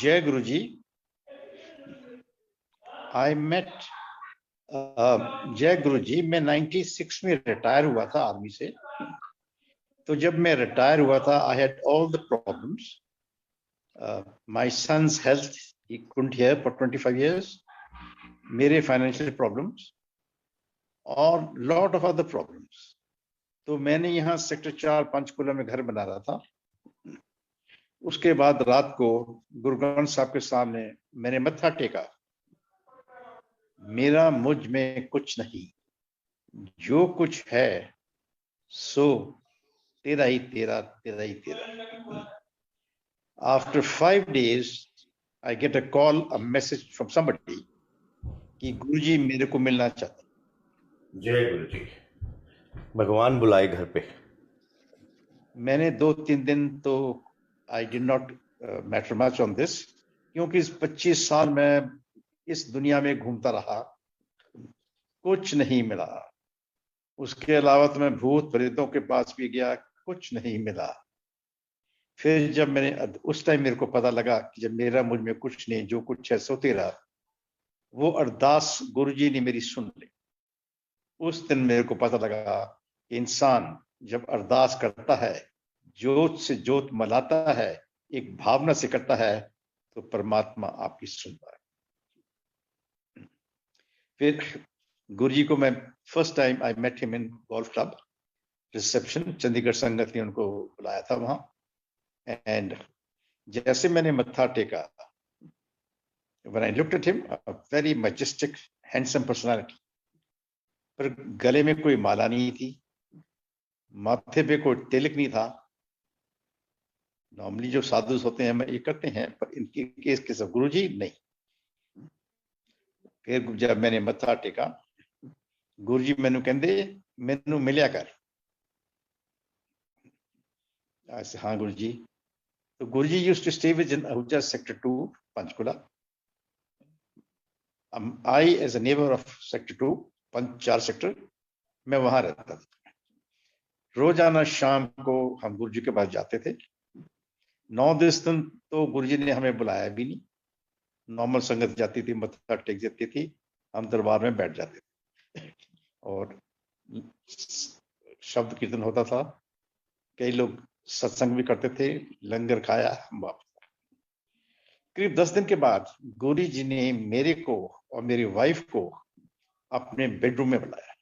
जय गुरु जी। I met जय गुरु जी, मैं 96 में रिटायर हुआ था आर्मी से। तो जब मैं रिटायर हुआ था, I had all the problems. My son's health, he couldn't hear for 25 years, मेरे फाइनेंशियल प्रॉब्लम्स और लॉट ऑफ अदर प्रॉब्लम्स। तो मैंने यहाँ सेक्टर 4 पंचकुला में घर बना रहा था। उसके बाद रात को गुरु ग्रंथ साहब के सामने मैंने मत्था टेका, मेरा मुझ में कुछ नहीं, जो कुछ है सो तेरा ही तेरा, तेरा ही तेरा। After 5 days I get a call, a message from somebody कि गुरुजी मेरे को मिलना चाहते। जय गुरु जी। भगवान बुलाए घर पे। मैंने 2-3 दिन तो I did not matter much on this, क्योंकि इस 25 साल में इस दुनिया में घूमता रहा, कुछ नहीं मिला। उसके अलावा तो मैं भूत प्रेतों के पास भी गया, कुछ नहीं मिला। फिर जब मैंने उस टाइम मेरे को पता लगा कि जब मेरा मुझ में कुछ नहीं, जो कुछ है सो तेरा, वो अरदास गुरुजी ने मेरी सुन ली। उस दिन मेरे को पता लगा कि इंसान जब अरदास करता है, जोत से जोत मलाता है, एक भावना से करता है, तो परमात्मा आपकी सुनता है। फिर गुरुजी को मैं first time I met him in golf club reception, Chandigarh संगत ने उनको बुलाया था वहां। एंड जैसे मैंने मत्था टेका, when I looked at him, a very majestic, handsome personality, पर गले में कोई माला नहीं थी, माथे पे कोई तिलक नहीं था। नॉर्मली जो साधु होते हैं ये करते हैं, पर इनके केस के सब गुरुजी नहीं। फिर जब मैंने मत्था टेका, गुरुजी मैनू कहंदे मैनू मिलिया कर। ऐसे हाँ गुरुजी। तो Guruji used to stay with in Ahuja sector 2 Panchkula. I as a neighbour of sector 2 4 sector, मैं वहां रहता था। रोजाना शाम को हम गुरुजी के पास जाते थे। 9-10 दिन तो गुरुजी ने हमें बुलाया भी नहीं, नॉर्मल संगत जाती थी, मत्था टेक देती थी, हम दरबार में बैठ जाते थे और शब्द कीर्तन होता था। कई लोग सत्संग भी करते थे, लंगर खाया, हम वापस। करीब 10 दिन के बाद गुरु जी ने मेरे को और मेरी वाइफ को अपने बेडरूम में बुलाया।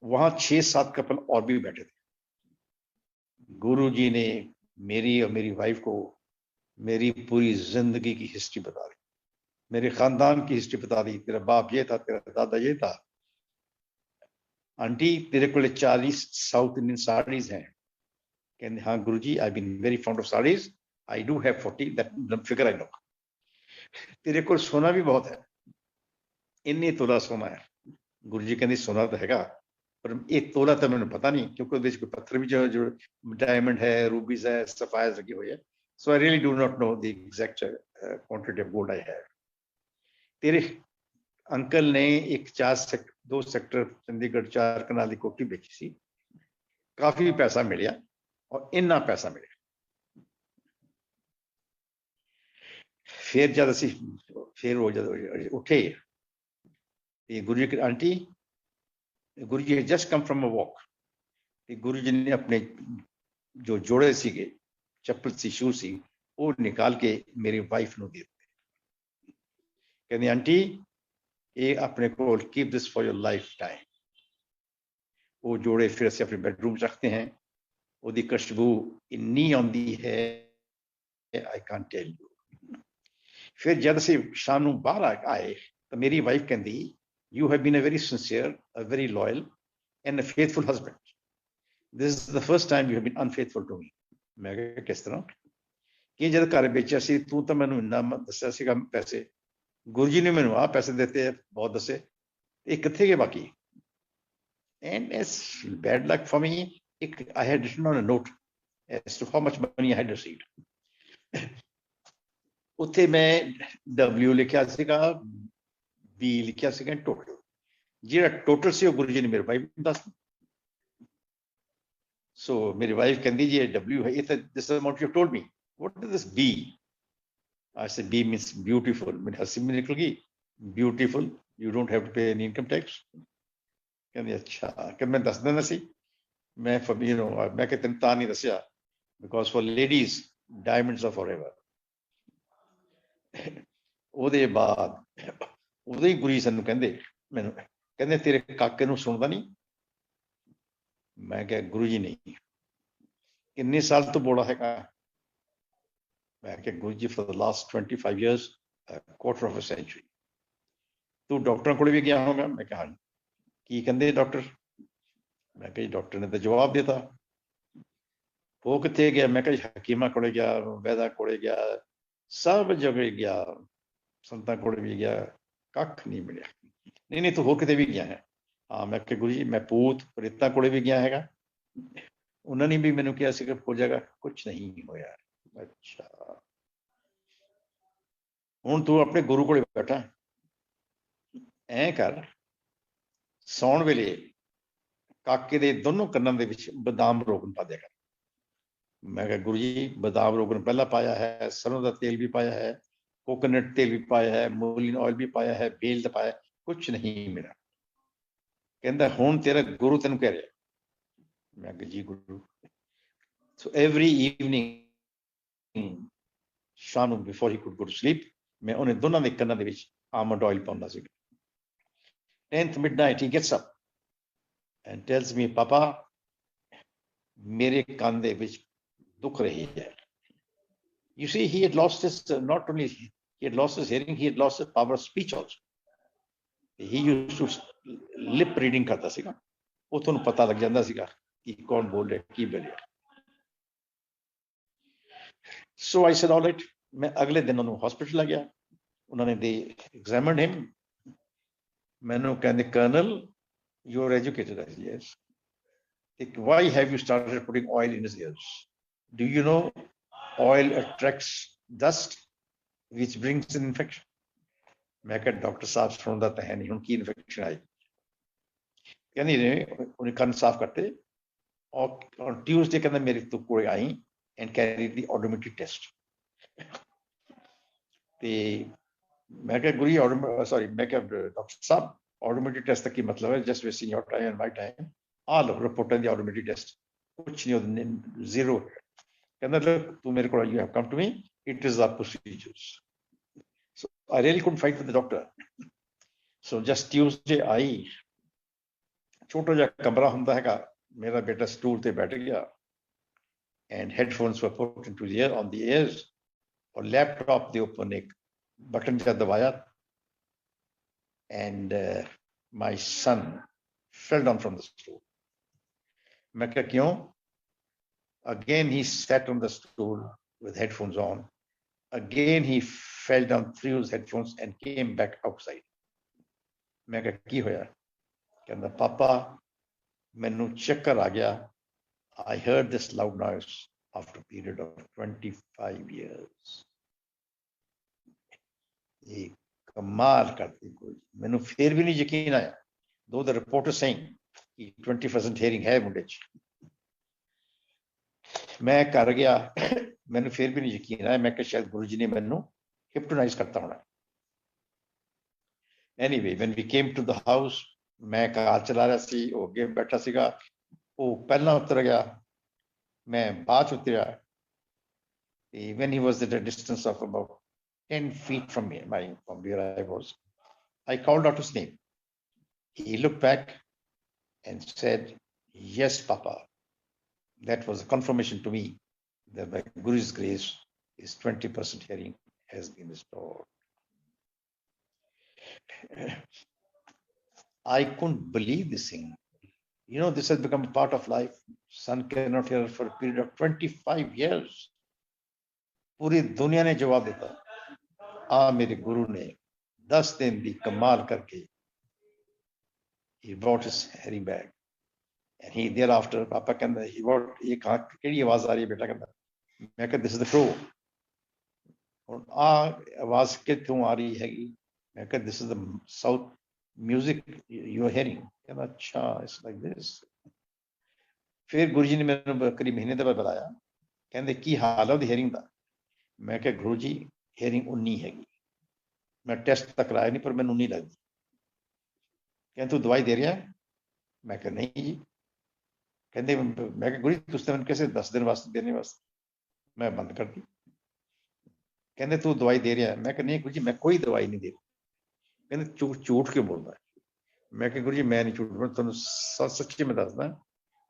वहां 6-7 कपल और भी बैठे थे। गुरु जी ने मेरी और मेरी वाइफ को मेरी पूरी जिंदगी की हिस्ट्री बता दी, मेरे खानदान की हिस्ट्री बता दी। तेरा बाप ये था, तेरा दादा ये था। आंटी तेरे को 40 साउथ इंडियन साड़ीज हैं। कहते हाँ Guruji, I been very fond of saris, I do have 40, that figure I know. तेरे को सोना भी बहुत है, इन्नी तोला सोना है। गुरुजी कहते सोना तो हैगा, पर एक तोला तो मैंने पता नहीं, क्योंकि कोई पत्थर भी जो डायमंड है, रूबीज है, सफायर्स लगी हुई है। So I really do not know the exact quantity of gold I have. तेरे अंकल ने एक 2 सेक्टर चंडीगढ़ 4 कनाल की कोठी बेची सी, काफी पैसा मिलिया और इन्ना पैसा मिलिया। फिर जब असी फिर वो जब उठे, गुरु ji aunty, Guru ji just come from a walk. Guru ji ने अपने जो जोड़े सीगे, चप्पल सी, शू सी, वो निकाल के मेरी वाइफ को दे दिते। कहते आंटी ये अपने को keep this for your life time. वो जोड़े फिर से अपने बेडरूम रखते हैं। ਉਹਦੀ खुशबू इन्नी आती है, आई कांट टेल यू। फिर जब से शाम ਨੂੰ बाहर आए तो मेरी वाइफ कहती, you have been a very sincere, a very loyal and a faithful husband. This is the first time you have been unfaithful to me. मैं कहा किस तरह? कि जब घर बेचा सी तू तो मैनू इन्ना दसिया सीगा पैसे, गुरु जी ने मैनू आ पैसे देते हैं बहुत दसे, ये किथे गए बाकी? And it's bad luck for me, I had written on a note as to how much money I had received. उत्थे मैं W लिखा सीगा, B लिखा सीगा टोटल। जिहड़ा टोटल सी गुरु जी ने मेरे वाइफ को दस। सो मेरी वाइफ कहती जी W है, this amount you told me, what is this B? I said B means beautiful. मेरी हंसी में निकल गई, beautiful, you don't have to pay any income tax. कहंदी अच्छा, कि मैं दस देना सी, मैं you know मैं कि तैਨੂੰ तां नहीं दसिया, because for ladies diamonds are forever. ਉਹਦੇ ਬਾਅਦ ਉਦੋਂ ਹੀ ਗੁਰੂ ਜੀ ਸਾਨੂੰ ਕਹਿੰਦੇ, ਮੈਨੂੰ ਕਹਿੰਦੇ ਤੇਰੇ ਕਾਕੇ ਨੂੰ ਸੁਣਦਾ ਨਹੀਂ। ਮੈਂ ਕਿਹਾ ਗੁਰੂ ਜੀ ਨਹੀਂ। ਕਿੰਨੇ ਸਾਲ ਤੋਂ ਬੋਲਾ ਹੈਗਾ? ਮੈਂ ਕਿਹਾ Guru ji for the last 25 years, a quarter of a century. ਤੂੰ ਡਾਕਟਰਾਂ ਕੋਲ ਵੀ ਗਿਆ ਹੋਗਾ? ਮੈਂ ਕਿਹਾ ਹਾਂਜੀ। ਕੀ ਕਹਿੰਦੇ ਡਾਕਟਰ? ਮੈਂ ਕਿਹਾ ਜੀ ਡਾਕਟਰ ਨੇ ਤਾਂ ਜਵਾਬ ਦਿੱਤਾ। ਉਹ ਕਿੱਥੇ ਗਿਆ? ਮੈਂ ਕਿਹਾ ਜੀ ਹਕੀਮਾਂ ਕੋਲੇ ਗਿਆ, ਵੈਦਾ ਕੋਲੇ ਗਿਆ, ਸਭ ਜਗ੍ਹਾ ਗਿਆ, ਸੰਤਾਂ ਕੋਲ ਵੀ ਗਿਆ, ਕੱਖ ਨਹੀਂ ਮਿਲਿਆ। ਨਹੀਂ ਨਹੀਂ ਤੂੰ ਹੋ ਕਿਤੇ ਵੀ ਗਿਆ ਹੈ? ਹਾਂ। ਮੈਂ ਕਿਹਾ ਗੁਰੂ ਜੀ ਮੈਂ ਭੂਤ ਪ੍ਰੇਤਾਂ ਕੋਲੇ ਵੀ ਗਿਆ ਹੈਗਾ, ਉਹਨਾਂ ਨੇ ਵੀ ਮੈਨੂੰ ਕਿਹਾ ਸੀ ਕਿ ਹੋ ਜਾਏਗਾ, ਕੁਛ ਨਹੀਂ ਹੋਇਆ। ਅੱਛਾ, ਹੁਣ ਤੂੰ ਆਪਣੇ ਗੁਰੂ ਕੋਲੇ ਬੈਠਾ, ਐਂ ਕਰ, ਸੌਣ ਵੇਲੇ ਕਾਕੇ ਦੇ ਦੋਨੋਂ ਕੰਨਾਂ ਦੇ ਵਿੱਚ ਬਦਾਮ ਰੋਗਨ ਪਾ ਦਿਆ ਕਰ। ਮੈਂ ਕਿਹਾ ਗੁਰੂ ਜੀ ਬਦਾਮ ਰੋਗਨ ਪਹਿਲਾਂ ਪਾਇਆ ਹੈ, ਸਰੋਂ ਦਾ ਤੇਲ ਵੀ ਪਾਇਆ ਹੈ, ਕੋਕੋਨਟ तेल भी पाया है, मोलिन ऑयल भी पाया है, बेल तो पाया, कुछ नहीं मिला। कहता हुण तेरा गुरु तेन कह रहा। मैं जी गुरु। So every evening, शाम before he could go to sleep, मैं उन्हें दोनों के कन्नां दे विच almond oil पाउंदा C. 10th midnight he gets up and tells me, पापा मेरे कान दे विच दुख रही है। You see, he had lost his, not only he had lost his hearing, he had lost his power of speech also. He used to lip reading करता सीगा, वो तुहानूं पता लग जांदा सीगा कि कौन बोल रहा की बोल रहा। So I said all right, मैं अगले दिन उन्होंने हॉस्पिटल आ गया, उन्होंने they examined him, मैनू कहंदे colonel you are educated? I said yes. Why have you started putting oil in his ears? Do you know oil attracts dust which brings an infection? मैं कहा डॉक्टर साहब सुनता तो है नहीं, हुण की इन्फेक्शन आई? कहनी ने उन्हें कान साफ करते, और ट्यूसडे कहना मेरे तो कोई आई एंड कैरी द ऑडोमेट्री टेस्ट। ते मैं कहा गुरु सॉरी, मैं कहा डॉक्टर साहब ऑडोमेट्री टेस्ट तक की मतलब है just wasting your time and my time, आ लो रिपोर्ट दी ऑडोमेट्री टेस्ट, कुछ नहीं, जीरो। कहना तू मेरे को, you have come to me, it is the procedures. So I really couldn't fight with the doctor. So just Tuesday आई, छोटा जा कमरा हुंदा हैगा, मेरा बेटा स्टूल ते बैठ गया and headphones were put into the ear, on the ears, और लैपटॉप दे ऊपर एक बटन जा दबाया and my son fell down from the stool. मैं कहा क्यों? Again he sat on the stool with headphones on. Again he fell down, threw his headphones and came back outside. मैं कहा की होया? कहता पापा मैनू चक्कर आ गया, I heard this loud noise after a period of 25 years. ये कमाल करती कोई, मैनू फिर भी नहीं यकीन आया, though the reporter saying कि 20% hearing है मुंडे च। मैं कर गया, मैनू फिर भी नहीं यकीन आया, मैं कहा शायद गुरुजी ने मैनू हिप्नोटाइज करता होना। Anyway, when we came to the house, मैं कार चला रहा सी, वो अगे बैठा सीगा, वो पहला उतर गया, मैं बाद उतरा। When he was at a distance of about 10 feet from me, from where I was, I called out his name. He looked back and said, yes, Papa. That was a confirmation to me that by Guru's grace, his 20% hearing has been restored. I couldn't believe this thing. You know, this has become a part of life. Son cannot hear for a period of 25 years. पूरी दुनिया ने जवाब देता, मेरे गुरु ने 10 दिन दी कमाल करके, he brought his hearing back. And he thereafter, पापा कहता, he brought, ये कहाँ केड़ी आवाज आ रही है बेटा? कहता, मैं कहता, this is the crow. और आवाज कितों आ रही हैगी? मैं कहता, this is the south music you are hearing. कहता, अच्छा, it's like this. फिर गुरु जी ने मेरे करीब महीने बाद बुलाया, कहते की हाल है ਉਹਦੀ hearing ਦਾ? मैं कहा गुरु जी हेयरिंग 19 हैगी। मैं टेस्ट तक कराया नहीं पर मैंने 19 लगी। कहते तू दवाई दे रहा है? मैं कहा नहीं जी। कहते मैं गुरु जी तुझसे मैंने कैसे 10 दिन वास्ते देने वास्ते, मैं बंद कर दी। कहते तू दवाई दे रहा है? मैं कहा नहीं गुरु जी मैं कोई दवाई नहीं दे रहा। कहते झूठ क्यों बोल रहा है? मैं कहा गुरु जी मैं नहीं झूठ बोल, तुम सच्ची में दसदा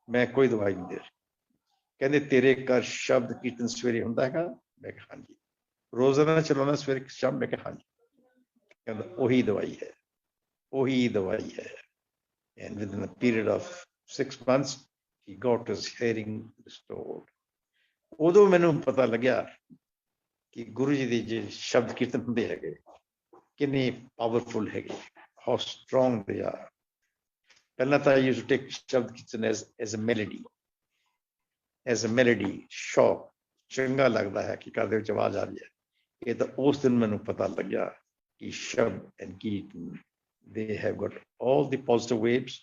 मैं कोई दवाई नहीं दे रहा। कहते तेरे घर शब्द कीर्तन सवेरे हुंदा हैगा? मैं कहा हाँ जी। रोजाना चलाना सवेरे शाम? मैं कहा हाँ जी। कहता वही दवाई है, वही दवाई है। And within a period of 6 months he got his hearing restored. ਉਦੋਂ ਮੈਨੂੰ ਪਤਾ ਲੱਗਿਆ ਕਿ ਗੁਰੂ ਜੀ ਦੇ ਜੇ ਸ਼ਬਦ ਕੀਰਤਨ ਹੁੰਦੇ ਹੈਗੇ ਕਿੰਨੇ ਪਾਵਰਫੁਲ ਹੈਗੇ, how strong they are. ਪਹਿਲਾਂ ਤਾਂ I used to take ਸ਼ਬਦ ਕੀਰਤਨ as a melody, ਸ਼ੌਕ, ਚੰਗਾ ਲੱਗਦਾ ਹੈ ਕਿ ਘਰ ਦੇ ਵਿੱਚ ਆਵਾਜ਼ ਆ ਰਹੀ ਹੈ। ਇਹ ਤਾਂ ਉਸ ਦਿਨ ਮੈਨੂੰ ਪਤਾ ਲੱਗਿਆ ਕਿ ਸ਼ਬਦ and kirtan they have got all the positive waves.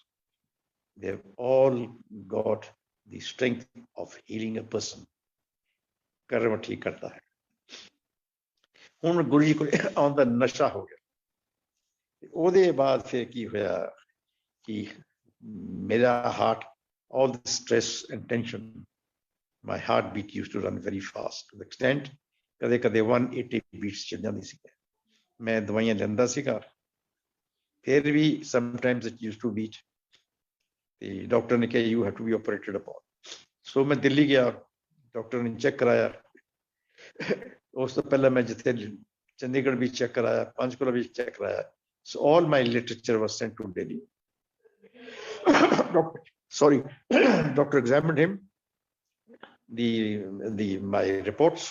They have all got the strength of healing a person. कर्म ठीक करता है। ਹੁਣ ਗੁਰੂ ਜੀ ਕੋਲ ਆਉਣ ਦਾ ਨਸ਼ਾ ਹੋ ਗਿਆ। ਉਹਦੇ ਬਾਅਦ ਫਿਰ ਕੀ ਹੋਇਆ ਕਿ ਮੇਰਾ heart, all the stress and tension, my heartbeat used to run very fast to the extent ਕਦੇ ਕਦੇ 180 beats ਚੱਲ ਜਾਂਦੀ ਸੀ। ਮੈਂ ਦਵਾਈਆਂ ਲੈਂਦਾ ਸੀਗਾ ਫਿਰ ਵੀ sometimes it used to beat। ਤੇ ਡਾਕਟਰ ਨੇ ਕਿਹਾ you have to be operated upon. So ਮੈਂ ਦਿੱਲੀ ਗਿਆ, ਡਾਕਟਰ ਨੇ ਚੈੱਕ ਕਰਾਇਆ। ਉਸ ਤੋਂ ਪਹਿਲਾਂ ਮੈਂ ਜਿੱਥੇ ਚੰਡੀਗੜ੍ਹ ਵੀ ਚੈੱਕ ਕਰਾਇਆ, ਪੰਚਕੂਲਾ ਵੀ ਚੈੱਕ ਕਰਾਇਆ। So all my literature was sent to Delhi. Doctor examined him the my reports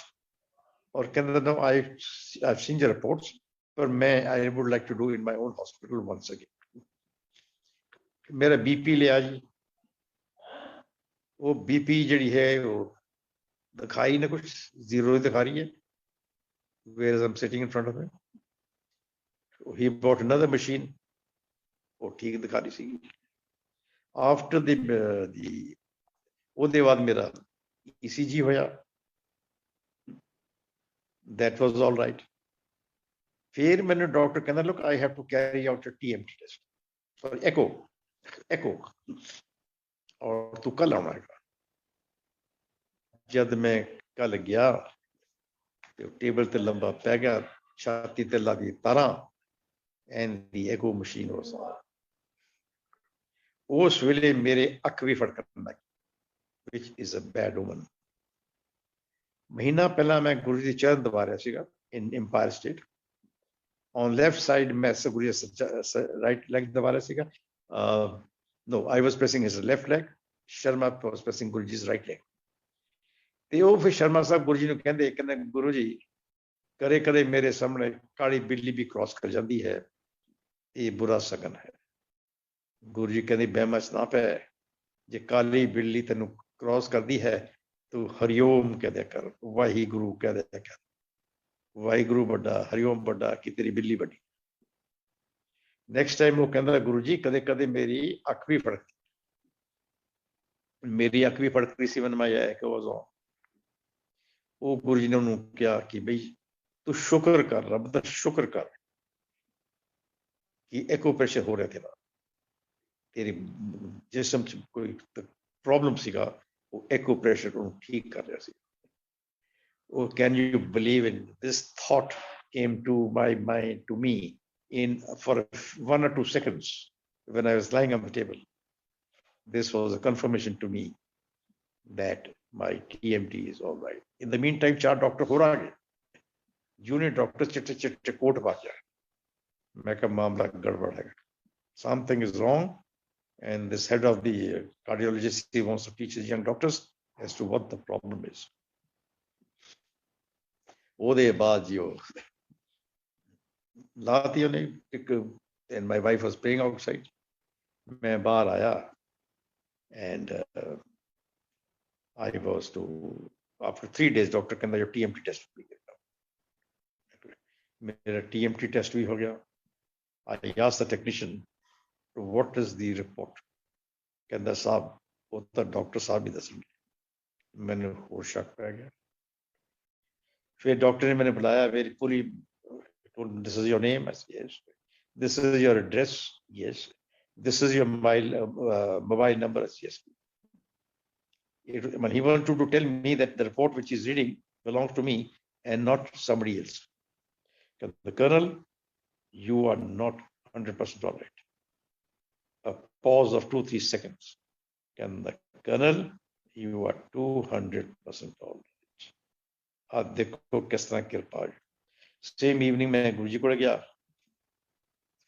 और ਕਹਿੰਦਾ no I've seen your reports ਪਰ मैं I would like to do in my own hospital once again। ਮੇਰਾ BP ਲਿਆ ਜੀ, ਉਹ BP ਜਿਹੜੀ ਹੈ ਉਹ ਦਿਖਾਈ ਨਾ ਕੁਛ ਜ਼ੀਰੋ ਹੀ ਦਿਖਾ ਰਹੀ ਹੈ। whereas I'm sitting in front of him, he bought another machine, ਉਹ ਠੀਕ ਦਿਖਾ ਰਹੀ ਸੀ। after the ਉਹਦੇ ਬਾਅਦ ਮੇਰਾ ECG ਹੋਇਆ, that was all right। ਫਿਰ ਮੈਨੂੰ ਡਾਕਟਰ ਕਹਿੰਦਾ look I have to carry out your TMT test, sorry echo ਔਰ ਤੂੰ ਕੱਲ ਆਉਣਾ ਹੈਗਾ। ਜਦ ਮੈਂ ਕੱਲ ਗਿਆ ਤੇ ਟੇਬਲ ਤੇ ਲੰਬਾ ਪੈ ਗਿਆ, ਛਾਤੀ ਤੇ ਲੱਗੀ ਤਾਰਾਂ and the echo machine was on। ਉਸ ਵੇਲੇ ਮੇਰੇ ਅੱਖ ਵੀ ਫੜਕਣ ਲੱਗੀ, which is a bad omen। ਮਹੀਨਾ ਪਹਿਲਾਂ ਮੈਂ ਗੁਰੂ ਜੀ ਚਰਨ ਦਬਾ ਰਿਹਾ ਸੀਗਾ in Empire State। on left side ਮੈਂ ਗੁਰੂ ਜੀ right leg ਦਬਾ ਰਿਹਾ ਸੀਗਾ। no I was pressing his left leg, Sharma was pressing Guru ji's right leg। ਤੇ ਉਹ ਫਿਰ ਸ਼ਰਮਾ ਸਾਹਿਬ ਗੁਰੂ ਜੀ ਨੂੰ ਕਹਿੰਦੇ ਗੁਰੂ ਜੀ ਕਦੇ ਕਦੇ ਮੇਰੇ ਸਾਹਮਣੇ ਕਾਲੀ ਬਿੱਲੀ ਵੀ ਕ੍ਰਾਸ ਕਰ ਜਾਂਦੀ ਹੈ, ਇਹ ਬੁਰਾ ਸ਼ਗਨ ਹੈ। ਗੁਰੂ ਜੀ ਕਹਿੰਦੇ ਵਹਿਮਾਂ 'ਚ ਨਾ ਪੈ, ਜੇ ਕਾਲੀ ਬਿੱਲੀ ਤੈਨੂੰ ਕ੍ਰਾਸ ਕਰਦੀ ਹੈ ਤੂੰ ਹਰੀਓਮ ਕਹਿ ਦਿਆ ਕਰ, ਵਾਹਿਗੁਰੂ ਕਹਿ ਦਿਆ ਕਰ, ਵਾਹਿਗੁਰੂ ਵੱਡਾ ਹਰੀਓਮ ਵੱਡਾ ਕਿ ਤੇਰੀ ਬਿੱਲੀ ਵੱਡੀ। ਨੈਕਸਟ ਟਾਈਮ ਉਹ ਕਹਿੰਦਾ ਗੁਰੂ ਜੀ ਕਦੇ ਕਦੇ ਮੇਰੀ ਅੱਖ ਵੀ ਫੜਕਦੀ, ਮੇਰੀ ਅੱਖ ਵੀ ਫੜਕ ਰਹੀ ਸੀ when my echo was on। ਉਹ ਗੁਰੂ ਜੀ ਨੇ ਉਹਨੂੰ ਕਿਹਾ ਕਿ ਬਈ ਤੂੰ ਸ਼ੁਕਰ ਕਰ, ਰੱਬ ਦਾ ਸ਼ੁਕਰ ਕਰ ਕਿ ਐਕੋ ਪ੍ਰੈਸ਼ਰ ਹੋ ਰਿਹਾ ਤੇਰਾ, ਤੇਰੇ ਜਿਸਮ 'ਚ ਕੋਈ ਪ੍ਰੋਬਲਮ ਸੀਗਾ ਉਹ ਐਕੋ ਪ੍ਰੈਸ਼ਰ ਉਹਨੂੰ ਠੀਕ ਕਰ ਰਿਹਾ ਸੀ। ਉਹ can you believe in this thought came to my mind to me in for 1 or 2 seconds when I was lying on the table। this was a confirmation to me that my TMT is all right। in the meantime 4 doctor ਹੋਰ ਆ ਗਏ, junior doctor ਚਿੱਟੇ ਚਿੱਟੇ ਕੋਟ ਪਾ ਕੇ। ਮੈਂ ਕਿਹਾ ਮਾਮਲਾ ਗੜਬੜ ਹੈ, something is wrong and this head of the cardiologist he wants to teach his young doctors as to what the problem is। ਉਹਦੇ ਬਾਅਦ ਜੀ ਉਹ ਲਾਤੀ ਉਹਨੇ ਇੱਕ, and my wife was praying outside। ਮੈਂ ਬਾਹਰ ਆਇਆ and I was to after 3 days doctor ਕਹਿੰਦਾ your TMT test will be good। ਮੇਰਾ TMT test ਵੀ ਹੋ ਗਿਆ। I asked the technician what is the report। ਕਹਿੰਦਾ ਸਾਹਿਬ ਉਹ ਤਾਂ ਡਾਕਟਰ ਸਾਹਿਬ ਹੀ ਦੱਸਣਗੇ। ਮੈਨੂੰ ਹੋਰ ਸ਼ੱਕ ਪੈ ਗਿਆ। फिर डॉक्टर ने मैंने बुलाया, मेरी पूरी, this is your name, yes, this is your address, yes, this is your mobile number, yes. He wanted to tell me that the report which he's reading belongs to me and not somebody else. The colonel, you are not 100% all right. A pause of 2-3 seconds. Can the colonel, you are 200% all right. आप देखो किस तरह कृपा। Same evening मैं गुरुजी को गया,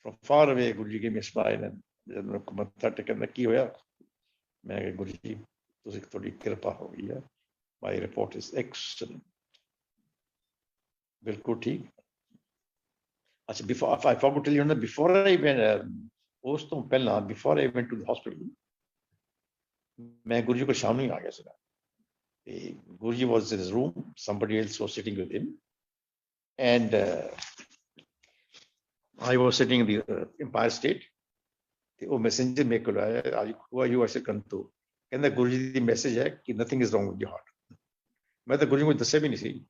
from far away Guruji gave me a smile and जब मैं मत्था टेकन की होया, मैं गुरुजी ਤੁਸੀਂ थोड़ी कृपा हो गई है, my report is excellent, बिल्कुल ठीक। अच्छा, before I forgot to tell you that before I went, ਉਸ ਤੋਂ ਪਹਿਲਾਂ before I went to the hospital, मैं गुरुजी को शाम ਨੂੰ ਆ ਗਿਆ ਸੀਗਾ। Guruji was in his room, somebody else was sitting with him, and I was sitting in the Empire State. ਤੇ ਉਹ ਮੈਸੇਂਜਰ ਮੇਰੇ ਕੋਲ ਆਇਆ, ਅੱਜ ਹੁਆ ਯੂ ਐਸੇ ਕੰਤੋ, ਕਹਿੰਦਾ ਗੁਰੂ ਜੀ ਦੀ ਮੈਸੇਜ ਹੈ ਕਿ nothing is wrong with your heart. ਮੈਂ ਤਾਂ ਗੁਰੂ ਜੀ ਨੂੰ ਦੱਸਿਆ ਵੀ ਨਹੀਂ ਸੀ।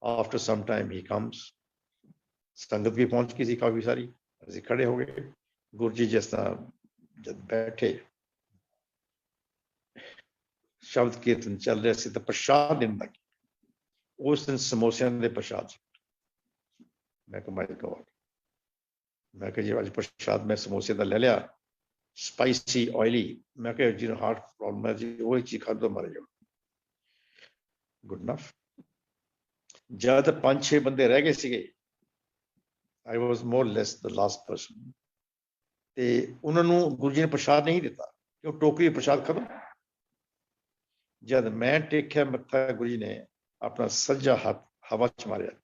ਆਫਟਰ ਸਮ ਟਾਈਮ ਹੀ ਕਮਸ, ਸੰਗਤ ਵੀ ਪਹੁੰਚ ਗਈ ਸੀ ਕਾਫੀ ਸਾਰੀ, ਅਸੀਂ ਖੜੇ ਹੋ ਗਏ। ਗੁਰੂ ਜੀ ਜਿਸ ਤਰ੍ਹਾਂ ਜਦ ਬੈਠੇ, ਸ਼ਬਦ ਕੀਰਤਨ ਚੱਲ ਰਿਹਾ ਸੀ ਤਾਂ ਪ੍ਰਸ਼ਾਦ ਦੇਣ ਲੱਗੇ। ਉਸ ਦਿਨ ਸਮੋਸਿਆਂ ਦੇ ਪ੍ਰਸ਼ਾਦ ਸੀ। ਮੈਂ ਕਿਹਾ ਮਾਈ ਗॉड, ਮੈਂ ਕਿਹਾ ਜੀ ਅੱਜ ਪ੍ਰਸ਼ਾਦ ਮੈਂ ਸਮੋਸੇ ਦਾ ਲੈ ਲਿਆ, ਸਪਾਈਸੀ ਆਇਲੀ, ਮੈਂ ਕਿਹਾ ਜਿਹਨੂੰ ਹਾਰਟ ਪ੍ਰੋਬਲਮ ਹੈ ਜੀ ਉਹ ਚੀਜ਼ ਖਾ ਦੋ ਮਰ ਜਾਓ। ਗੁੱਡ ਨਫ। ਜਦ 5-6 ਬੰਦੇ ਰਹਿ ਗਏ ਸੀਗੇ, I was more or less the last person, ਤੇ ਉਹਨਾਂ ਨੂੰ ਗੁਰੂ ਜੀ ਨੇ ਪ੍ਰਸ਼ਾਦ ਨਹੀਂ ਦਿੱਤਾ ਕਿ ਉਹ ਟੋਕਰੀ ਪ੍ਰਸ਼ਾਦ ਖਤਮ। ਜਦ ਮੈਂ ਟੇਕਿਆ ਮੱਥਾ, ਗੁਰੂ ਜੀ ਨੇ ਆਪਣਾ ਸੱਜਾ ਹੱਥ ਹਵਾ 'ਚ ਮਾਰਿਆ,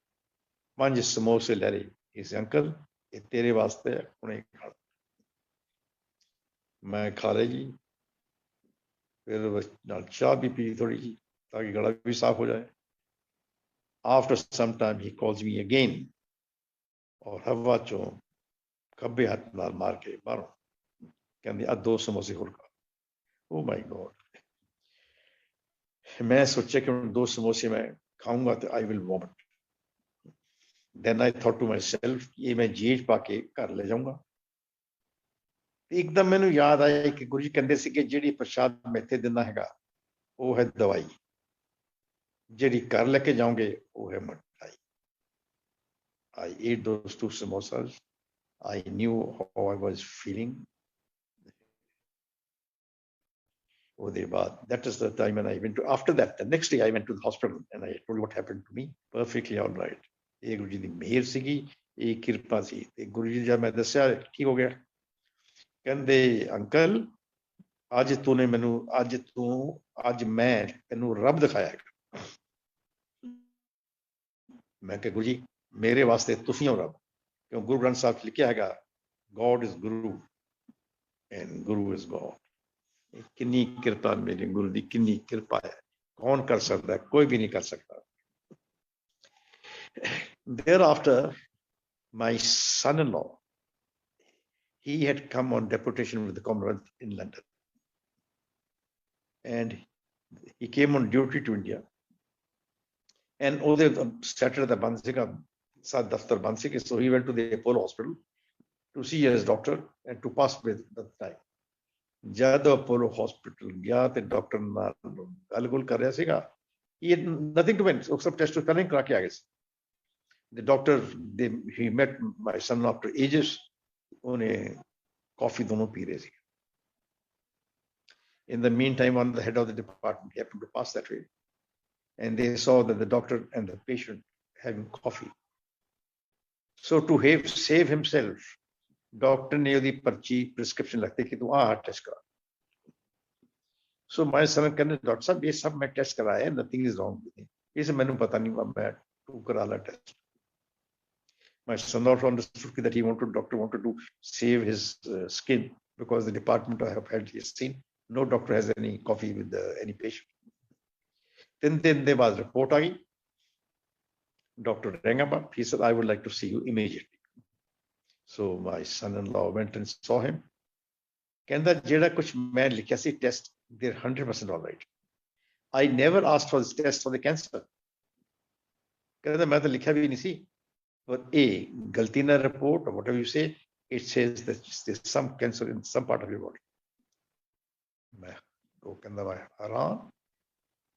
5 ਸਮੋਸੇ ਲੈ ਲਏ, ਇਸ ਅੰਕਲ ਇਹ ਤੇਰੇ ਵਾਸਤੇ ਹੈ, ਹੁਣੇ ਖਾ। ਮੈਂ ਖਾ ਲਏ ਜੀ, ਫਿਰ ਨਾਲ ਚਾਹ ਵੀ ਪੀ ਥੋੜੀ ਜੀ ਤਾਂ ਕਿ ਗਲਾ ਵੀ ਸਾਫ਼ ਹੋ ਜਾਏ। ਆਫਟਰ ਸਮ ਟਾਈਮ ਹੀ ਕਾਲਸ ਮੀ ਅਗੇਨ, ਔਰ ਹਵਾ ਚੋਂ ਖੱਬੇ ਹੱਥ ਨਾਲ ਮਾਰ ਕੇ ਬਾਹਰੋਂ ਕਹਿੰਦੇ ਆ 2 ਸਮੋਸੇ ਹੋਰ ਖਾ। ਓ ਮਾਈ ਗॉड, ਮੈਂ ਸੋਚਿਆ ਕਿ ਹੁਣ 2 ਸਮੋਸੇ ਮੈਂ ਖਾਊਂਗਾ ਤੇ I will vomit. then I thought to myself ਇਹ ਮੈਂ ਜੇਬ ਪਾ ਕੇ ਘਰ ਲੈ ਜਾਊਂਗਾ। ਇੱਕਦਮ ਮੈਨੂੰ ਯਾਦ ਆਇਆ ਕਿ ਗੁਰੂ ਜੀ ਕਹਿੰਦੇ ਸੀ ਕਿ ਜਿਹੜੀ ਪ੍ਰਸ਼ਾਦ ਮੈਂ ਇੱਥੇ ਦਿੰਦਾ ਹੈਗਾ ਉਹ ਹੈ ਦਵਾਈ, ਜਿਹੜੀ ਘਰ ਲੈ ਕੇ ਜਾਓਗੇ ਉਹ ਹੈ ਮਿਠਾਈ। I ate those 2 samosas. I knew how I was feeling. ਉਹਦੇ ਬਾਅਦ, that is the time when I went to, after that, the next day I went to the hospital and I told what happened to me. Perfectly all right. ਇਹ ਗੁਰੂ ਜੀ ਦੀ ਮਿਹਰ ਸੀਗੀ, ਇਹ ਕਿਰਪਾ ਸੀ। ਤੇ ਗੁਰੂ ਜੀ ਜਦ ਮੈਂ ਦੱਸਿਆ ਕੀ ਹੋ ਗਿਆ, ਕਹਿੰਦੇ ਅੰਕਲ ਅੱਜ ਤੂੰ ਮੈਨੂੰ, ਅੱਜ ਮੈਂ ਤੈਨੂੰ ਰੱਬ ਦਿਖਾਇਆ ਹੈਗਾ। ਮੈਂ ਕਿਹਾ ਗੁਰੂ ਜੀ ਮੇਰੇ ਵਾਸਤੇ ਤੁਸੀਂ ਹੋ ਰੱਬ, ਕਿਉਂ ਗੁਰੂ ਗ੍ਰੰਥ ਸਾਹਿਬ 'ਚ ਲਿਖਿਆ ਹੈਗਾ God is Guru and Guru is God. ਕਿੰਨੀ ਕਿਰਪਾ ਮੇਰੇ ਗੁਰੂ ਦੀ, ਕਿੰਨੀ ਕਿਰਪਾ ਹੈ, ਕੌਣ ਕਰ ਸਕਦਾ, ਕੋਈ ਵੀ ਨਹੀਂ ਕਰ ਸਕਦਾ। Thereafter, my son-in-law, he had come on deputation with the Commonwealth in London, and he came on duty to India. And ਉਹਦੇ Saturday ਦਾ ਬੰਦ ਸੀਗਾ, ਸਾਡਾ ਦਫ਼ਤਰ ਬੰਦ ਸੀ, so he went to the Apollo Hospital to see his doctor and to pass with the time. ਜਦ Apollo Hospital ਗਿਆ ਤੇ doctor ਨਾਲ ਗੱਲ-ਗੁਲ ਕਰ ਰਿਹਾ ਸੀਗਾ, he had nothing to win, ਉਹ ਸਭ ਟੈਸਟ ਪਹਿਲਾਂ ਹੀ ਕਰਾ ਕੇ ਆ ਗਏ ਸੀ। The doctor, he met my son after ages. ਉਹਨੇ coffee ਦੋਨੋਂ ਪੀ ਰਹੇ ਸੀ। In the meantime, one of the head of the department happened to pass that way, and they saw that the doctor and the patient having coffee. So to save himself, doctor ने ਉਹਦੀ ਪਰਚੀ prescription ਲਿਖਤੀ ਕਿ ਤੂੰ ਆਹ test ਕਰਾ। So my son ਕਹਿੰਦੇ doctor ਸਾਹਿਬ ਇਹ ਸਭ ਮੈਂ ਟੈਸਟ ਕਰਾਇਆ, nothing is wrong with me, ਇਸ ਮੈਨੂੰ ਪਤਾ ਨਹੀਂ, ਮੈਂ ਤੂੰ ਕਰਾ ਲਾ test. My son also understood that doctor wanted to save his skin, because the department I have had seen, no doctor has any coffee with any patient. Then there was a report. Doctor rang him up. He said, I would like to see you immediately. So my son-in-law went and saw him. Kenda jeda kuch main likhya si test, they're 100% all right. I never asked for this test for the cancer. कहता मैं तो लिखा भी नहीं सी, but A, गलती ना report or whatever you say, it says that there's some cancer in some part of your body. मैं वो कहता मैं हैरान.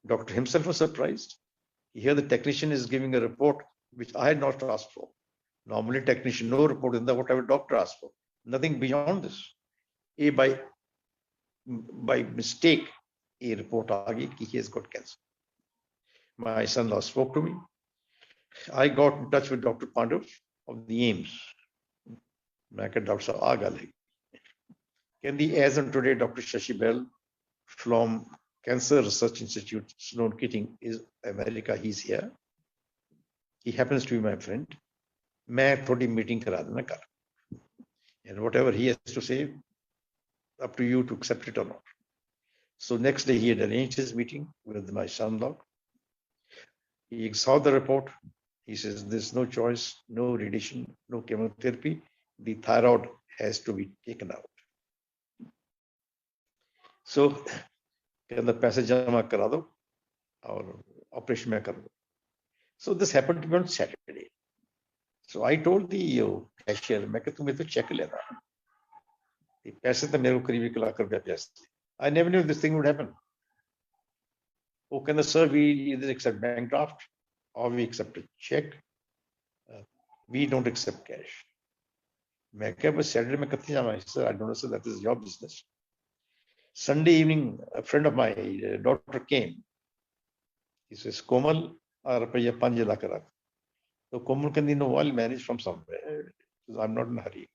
Doctor himself was surprised. Here the technician is giving a report which I had not asked for. Normally technician no report in the whatever doctor asked for. Nothing beyond this. A by mistake, a report aa gayi ki he has got cancer. My son-in-law spoke to me. I got in touch with Dr. Pandav of the AIMS. मैं कहा doctor साहब आ गल है. कहती as on today Dr. Shashi Bell from Cancer Research Institute, Sloan Keating is America. He's here. He happens to be my friend. मैं थोड़ी meeting करा देना कर. And whatever he has to say, up to you to accept it or not. So next day he had arranged his meeting with my son-in-law. He saw the report. He says there's no choice, no radiation, no chemotherapy. The thyroid has to be taken out. So कहता पैसे जमा करा दो और operation में कर दो. So this happened to me on Saturday. So I told the cashier, मैं कहता तुम्हें तो चेक लेना. पैसे तो मेरे को करीब 1 लाख रुपया पैसे. I never knew this thing would happen. वो कहता sir, we either accept bank draft or we accept a check. We don't accept cash. मैं कहा बस Saturday में कत्ती जाना है. Sir, I don't know, sir, that is your business. Sunday evening, a friend of my daughter came. He says, Komal, रुपया 5 लाख रख. So Komal कहती no, I'll manage from somewhere. I'm not in a hurry.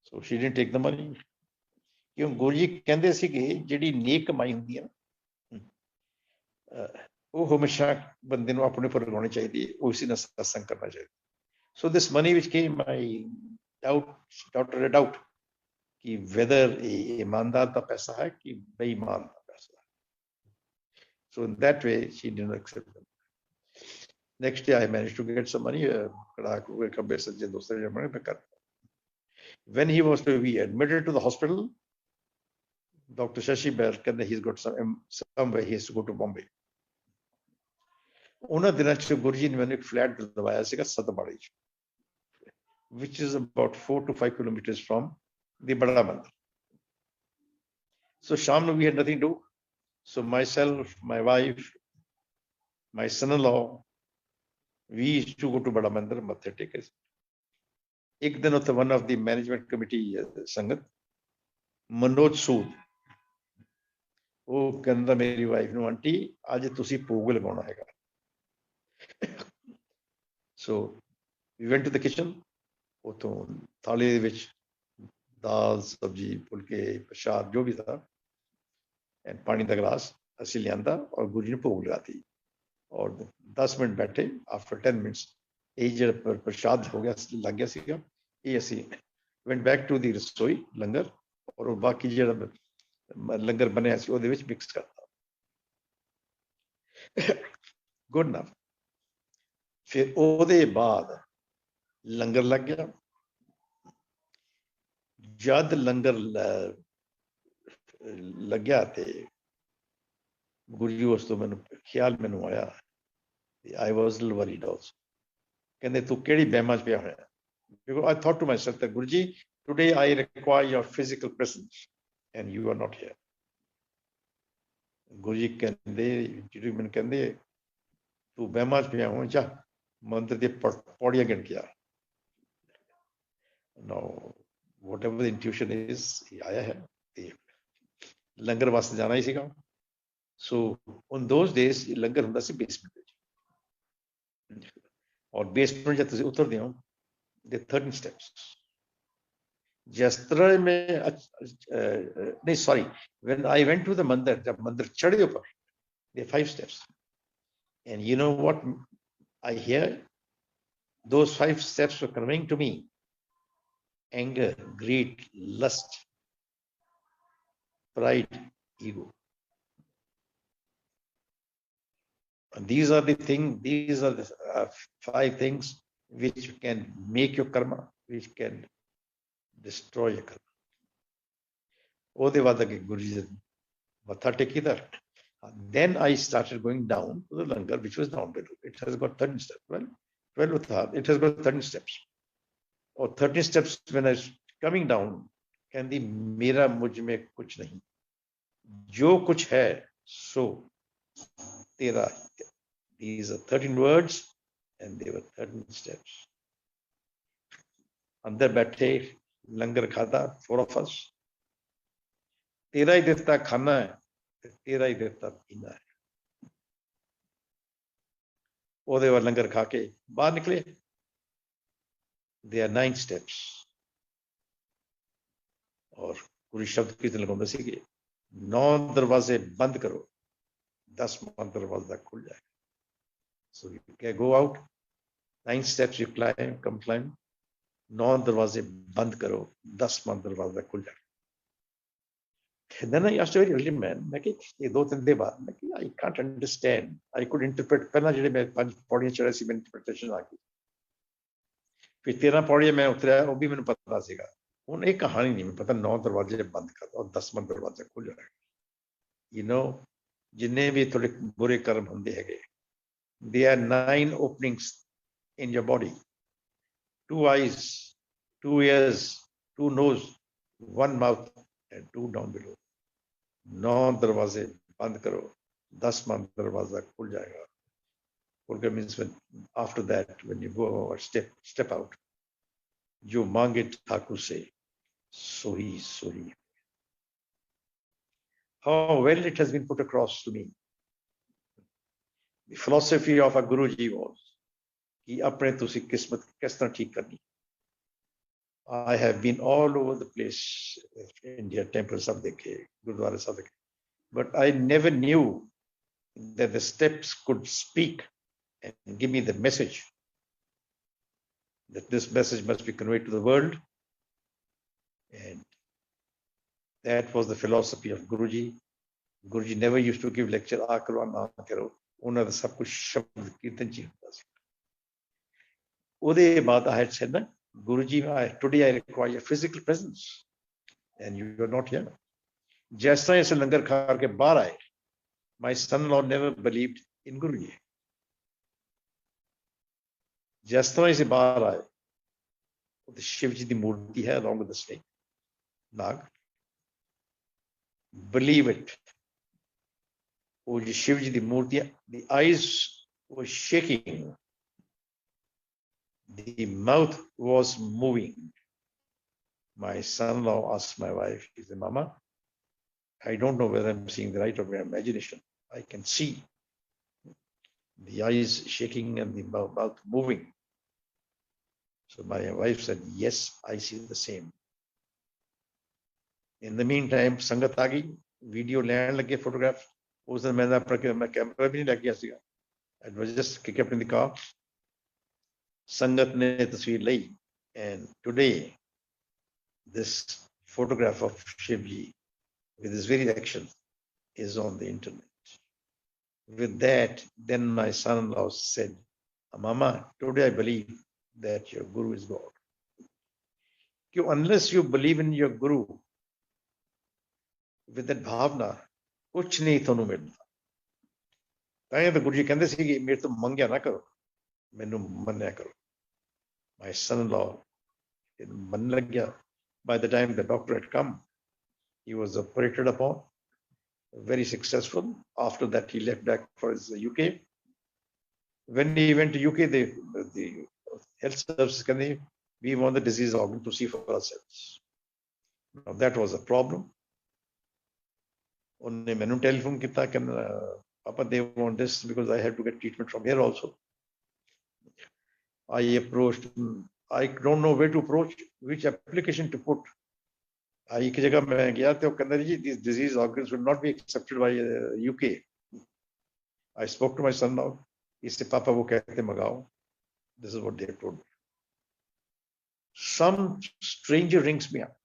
So she didn't take the money. क्यों गुरु जी कहते सी कि ਜਿਹੜੀ नेक कमाई ਹੁੰਦੀ ਹੈ ਨਾ ਉਹ ਹਮੇਸ਼ਾ ਬੰਦੇ ਨੂੰ ਆਪਣੇ ਉੱਪਰ ਲਗਾਉਣੀ ਚਾਹੀਦੀ ਹੈ, ਉਸੇ ਨਾਲ ਸਤਸੰਗ ਕਰਨਾ ਚਾਹੀਦਾ. So this money which came, I doubted a doubt कि whether ईमानदार का पैसा है कि बेईमान का पैसा है. So in that way she did not accept them. Next day I managed to get some money. When he was to be admitted to the hospital, Dr. Shashi Bell said he's got somewhere he has to go to Bombay. ਉਹਨਾਂ ਦਿਨਾਂ ਚ ਗੁਰੂ ਜੀ ਨੇ ਮੈਨੂੰ ਇੱਕ flat ਦਿਲਵਾਇਆ ਸੀਗਾ ਸਤਬਾੜੀ ਚ, which is about 4 to 5 kilometers from the Bada Mandir. So ਸ਼ਾਮ ਨੂੰ we had nothing to do. So myself, my wife, my son-in-law, we used to go to Bada Mandir, mathe take it. ਇੱਕ ਦਿਨ ਉੱਥੇ one of the management committee ਸੰਗਤ ਮਨੋਜ ਸੂਦ ਉਹ ਕਹਿੰਦਾ ਮੇਰੀ wife ਨੂੰ ਆਂਟੀ ਅੱਜ ਤੁਸੀਂ ਭੋਗ ਲਗਾਉਣਾ ਹੈਗਾ. So we went to the kitchen. ਉੱਥੋਂ ਥਾਲੀ ਦੇ ਵਿੱਚ ਦਾਲ ਸਬਜ਼ੀ ਫੁਲਕੇ ਪ੍ਰਸ਼ਾਦ ਜੋ ਵੀ था and ਪਾਣੀ ਦਾ ਗਲਾਸ ਅਸੀਂ ਲਿਆਂਦਾ ਔਰ ਗੁਰੂ ਜੀ ਨੇ ਭੋਗ ਲਗਾਤੀ ਔਰ 10 ਮਿੰਟ ਬੈਠੇ. after 10 minutes ਇਹ ਜਿਹੜਾ ਪ੍ਰਸ਼ਾਦ ਹੋ ਗਿਆ ਲੱਗ ਗਿਆ ਸੀਗਾ, ਇਹ ਅਸੀਂ went back to the ਰਸੋਈ ਲੰਗਰ ਔਰ ਬਾਕੀ ਜਿਹੜਾ ਲੰਗਰ ਬਣਿਆ ਸੀ ਉਹਦੇ ਵਿੱਚ ਮਿਕਸ ਕਰਤਾ. Good enough. ਫਿਰ ਉਹਦੇ ਬਾਅਦ ਲੰਗਰ ਲੱਗ ਗਿਆ. ਜਦ ਲੰਗਰ ਲੱਗਿਆ ਤੇ ਗੁਰੂ ਜੀ ਉਸ ਤੋਂ ਮੈਨੂੰ ਖਿਆਲ ਮੈਨੂੰ ਆਇਆ. I was a little worried also. ਕਹਿੰਦੇ ਤੂੰ ਕਿਹੜੀ ਬਹਿਮਾਂ ਚ ਪਿਆ ਹੋਇਆ? Because I thought to myself that Guruji, today I require your physical presence and you are not here. Guruji ਕਹਿੰਦੇ ਜਿਹੜੀ ਮੈਨੂੰ ਕਹਿੰਦੇ ਤੂੰ ਬਹਿਮਾਂ ਚ ਪਿਆ ਹੋਇਆ, ਜਾ ਮੰਦਰ ਦੇ ਪੌੜੀਆਂ ਗਿਣ ਕੇ ਆ. Now whatever the intuition is, ਆਇਆ ਹੈ ਤੇ ਲੰਗਰ ਵਾਸਤੇ ਜਾਣਾ ਹੀ ਸੀਗਾ. So on those days ਲੰਗਰ ਹੁੰਦਾ ਸੀ ਬੇਸਮੈਂਟ ਵਿੱਚ ਔਰ ਬੇਸਮੈਂਟ ਜਦ ਤੁਸੀਂ ਉਤਰਦੇ ਹੋ the 13 steps. जिस तरह में नहीं sorry, when I went to the mandir, जब मंदिर चढ़े ऊपर, there are 5 steps, and you know what I hear? Those 5 steps were coming to me: anger, greed, lust, pride, ego. And these are the things. These are the 5 things which can make your karma, which can destroy your karma. ਉਹਦੇ ਬਾਅਦ ਅੱਗੇ ਗੁਰੂ ਜੀ ਮੱਥਾ ਟੇਕੀਦਾ Then I started going down to the langar, which was down below. It has got 13 steps. Well, 12 था, it has got 13 steps. और 13 steps when I was coming down, कहती मेरा मुझ में कुछ नहीं, जो कुछ है सो तेरा. These are 13 words and they were 13 steps. अंदर बैठे लंगर खाता, 4 of us. तेरा ही देता खाना है, तेरा ही देता पीना है. ਉਹਦੇ ਵੱਲ ਲੰਗਰ ਖਾ ਕੇ ਬਾਹਰ ਨਿਕਲੇ. There are 9 steps. और पूरी शब्द कीर्तन लगाਉਂਦੇ ਸੀਗੇ, 9 दरवाजे बंद करो, 10वां दरवाजा खुल जाएगा. So you can go out, 9 steps you climb, come climb, 9 दरवाजे बंद करो, 10वां दरवाजा खुल जाएगा. Then I asked a very early man, मैं कि ये 2-3 दिन बाद, मैं कि I can't understand. I could interpret. पहला ਜਿਹੜੇ मैं 5 पौड़ियां चढ़े ਸੀ, मैं interpretation आ गई. फिर 13 पौड़ियां मैं उतरा, वो भी मैंने पता ਸੀਗਾ. ਹੁਣ ਇਹ ਕਹਾਣੀ ਨਹੀਂ ਮੈਨੂੰ ਪਤਾ, 9 ਦਰਵਾਜ਼ੇ ਬੰਦ ਕਰਦਾ ਔਰ 10ਵਾਂ ਦਰਵਾਜ਼ਾ ਖੁੱਲ ਜਾਣਾ. ਯੂ نو ਜਿੰਨੇ ਵੀ ਤੁਹਾਡੇ ਬੁਰੇ ਕਰਮ ਹੁੰਦੇ ਹੈਗੇ, there are 9 openings in your body, 2 eyes, 2 ears, 2 nose, 1 mouth and 2 down below. 9 दरवाजे बंद करो, 10वां दरवाजा खुल जाएगा. Purga means when after that, when you go or step out, जो मांगे ठाकुर से so he. How well it has been put across to me. The philosophy of a Guruji was कि अपने तुसी किस्मत किस तरह ठीक करनी. I have been all over the place, India, temples सब देखे, गुरुद्वारे सब देखे, but I never knew that the steps could speak and give me the message, that this message must be conveyed to the world. And that was the philosophy of Guruji. Guruji never used to give lecture, आ करो ना करो, ਉਹਨਾਂ ਦਾ ਸਭ ਕੁਝ ਸ਼ਬਦ ਕੀਰਤਨ ਚ ਹੁੰਦਾ ਸੀ. ਉਹਦੇ ਬਾਅਦ I had said, Guruji, today I require physical presence and you are not here. ਜਿਸ ਤਰ੍ਹਾਂ ਇਸ ਲੰਗਰ ਖਾ ਕੇ ਬਾਹਰ ਆਏ, my son-in-law never believed in Guruji. ਜਿਸ ਤਰ੍ਹਾਂ ਇਸ ਬਾਹਰ ਆਏ, ਉਹਦੇ ਸ਼ਿਵ ਜੀ ਦੀ ਮੂਰਤੀ ਹੈ along with the snake, ਨਾਗ. Believe it. वो जो शिव जी दी मूर्तियां, the eyes were shaking, the mouth was moving. My son-in-law asked my wife, he said, Mama, I don't know whether I'm seeing the right or my imagination. I can see the eyes shaking and the mouth moving. So my wife said, yes, I see the same. In the meantime, संगत आ गई, video लेने लगे, photograph. उस दिन मैंने अपना camera भी नहीं लग गया सीगा. It was just kept in the car. संगत ने तस्वीर ली, and today this photograph of Shivji with his very action is on the internet. With that, then my son-in-law said, Mama, today I believe that your Guru is God. Unless you believe in your Guru with that bhavna, कुछ नहीं ਤੁਹਾਨੂੰ ਮਿਲਦਾ. ਤਾਂ ਗੁਰੂ ਜੀ ਕਹਿੰਦੇ ਸੀ ਕਿ ਮੇਰੇ ਤੋਂ ਮੰਗਿਆ ਨਾ ਕਰੋ, ਮੈਨੂੰ ਮੰਨਿਆ ਕਰੋ. My son-in-law ਮੰਨ ਲੱਗਿਆ. By the time the doctor had come, he was operated upon, very successful. After that, he left back for his UK. When he went to UK, the health services ਕਹਿੰਦੇ, we want the disease organ to see for ourselves. Now that was a problem. उन्होंने मैंने telephone किया, Papa, they want this because I have to get treatment from here also. I approached, I don't know where to approach, which application to put. एक जगह मैं गया तो कहना जी, these disease organs will not be accepted by UK. I spoke to my son now. He said, Papa, वो कहते मंगाओ. This is what they told me. Some stranger rings me up.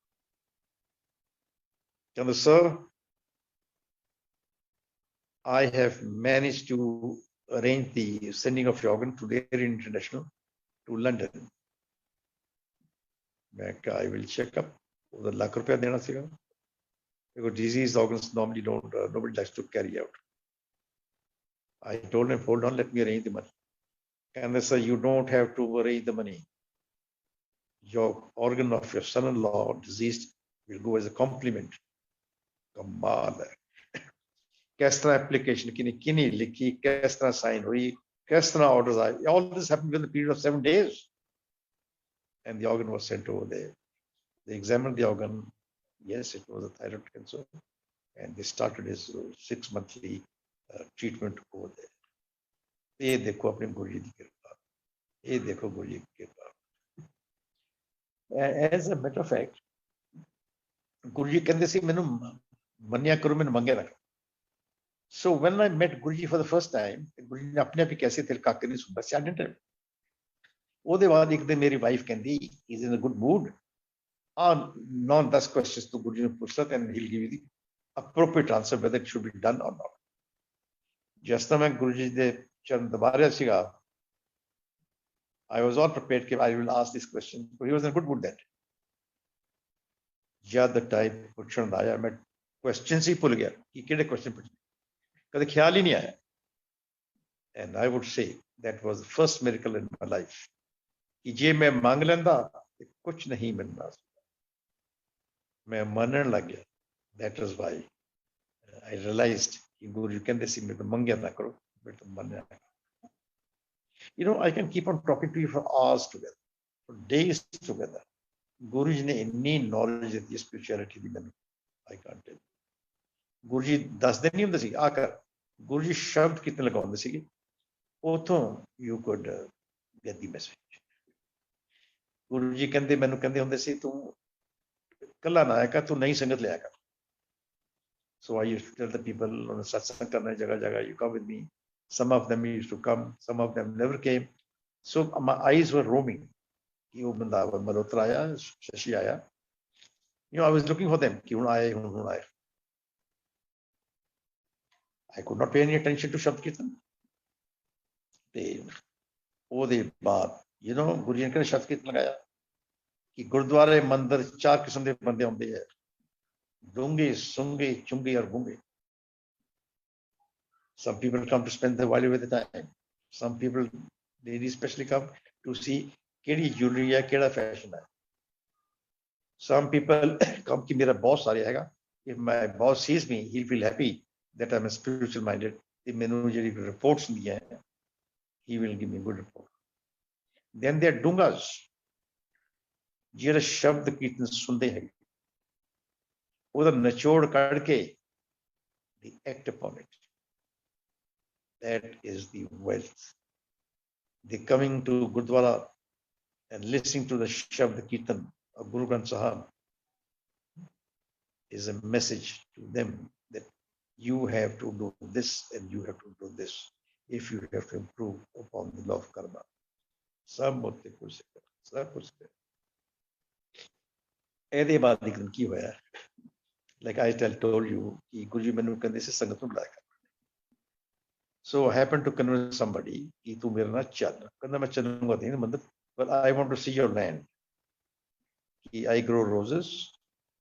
कहना, sir, I have managed to arrange the sending of your organ to Air International to London. I will check up. The lakh rupiya dena siga. Because disease organs normally don't, nobody likes to carry out. I told him, hold on, let me arrange the money. And they said, you don't have to arrange the money. Your organ of your son-in-law deceased will go as a compliment. कमाल है किस तरह application किनी लिखी किस तरह sign हुई किस तरह ऑर्डर्स आए all this happened within a period of 7 days and the organ was sent over there they examined the organ yes it was a thyroid cancer and they started his 6 monthly treatment over there ये देखो अपने गुरु जी की कृपा ये देखो गुरु जी की कृपा as a matter of fact गुरु जी कहते सी मैनू मन्निया करो मैनू मंगे ना So when I met Guruji for the first time, Guruji ने अपने आप ही कैसे थे काके नहीं सुनता सी आइडेंट ਉਹਦੇ ਬਾਅਦ ਇੱਕ ਦਿਨ ਮੇਰੀ ਵਾਈਫ ਕਹਿੰਦੀ is in a good mood ਆ 9-10 ਕੁਐਸਚਨਸ ਤੋਂ ਗੁਰੂ ਜੀ ਨੂੰ ਪੁੱਛ ਲਾ and he'll give you the appropriate answer whether it should be done or not ਜਿਸ ਤਰ੍ਹਾਂ ਮੈਂ ਗੁਰੂ ਜੀ ਦੇ ਚਰਨ ਦਬਾ ਰਿਹਾ ਸੀਗਾ I was all prepared ਕਿ I will ask this question but he was in a good mood that ਜਦ ਟਾਈਮ ਪੁੱਛਣ ਦਾ ਆਇਆ ਮੈਂ ਕੁਐਸਚਨਸ ਹੀ ਭੁੱਲ ਗਿਆ ਕਿ ਕਿਹੜੇ ਕੁਐਸਚਨ ਪੁੱਛਣੇ ਕਦੇ ਖਿਆਲ ਹੀ ਨਹੀਂ ਆਇਆ and I would say that was the first miracle in my life कि जे मैं मांग लेंदा कुछ नहीं मिलना मैं मनन लग गया that is why I realized कि गुरु जी कहते सी मैं तो मंगया ना करो मैं तो मनया you know I can keep on talking to you for hours together for days together गुरु जी ने इतनी knowledge दी spirituality दी मैंने I can't tell गुरु जी दसदे नहीं हुंदे सी आकर गुरु जी शब्द कितने लगाउंदे सी उथों you could get the message गुरु जी कहते मैनू कहते होंगे सी तू कला ना आया कर तू नई संगत लिया कर so I used to tell the people on the satsang करना जगह जगह you come with me some of them used to come some of them never came so my eyes were roaming कि वो बंदा मल्होत्रा आया शशि आया you know I was looking for them कि हुण आए I could not pay any attention to शब्द कीर्तन ते ਉਹਦੇ ਬਾਅਦ you know गुरु जी ने शब्द कीर्तन लगाया कि गुरुद्वारे मंदिर 4 किस्म के बंदे आते हैं डूंगे सुंगे चुंगे और गूंगे some people come to spend the value with the time some people they especially come to see केड़ी jewelry है केड़ा fashion है some people come कि मेरा boss आ रहेगा if my boss sees me he'll feel happy that I'm a spiritual minded ते मैनू JD reports दी है he will give me good report then there are dungas ਜਿਹੜਾ ਸ਼ਬਦ ਕੀਰਤਨ ਸੁਣਦੇ ਹੈ ਉਹਦਾ ਨਿਚੋੜ ਕੱਢ ਕੇ the act upon it that is the wealth they coming to Gurdwara and listening to the shabd kirtan of Guru Granth Sahib is a message to them that you have to do this and you have to do this if you have to improve upon the law of karma ਸਭ ਮੁੱਤੇ ਕੁਛ ਸਭ ਕੁਛ ਇਹਦੇ ਬਾਅਦ ਇੱਕ ਦਿਨ ਕੀ ਹੋਇਆ like I told you ਕਿ ਗੁਰੂ ਜੀ ਮੈਨੂੰ ਕਹਿੰਦੇ ਸੀ ਸੰਗਤ ਨੂੰ ਬੁਲਾਇਆ so I happened to convince somebody ਕਿ ਤੂੰ ਮੇਰੇ ਨਾਲ ਚੱਲ ਕਹਿੰਦਾ ਮੈਂ ਚੱਲੂਗਾ ਨਹੀਂ ਮੰਦਰ but I want to see your land ਕਿ I grow roses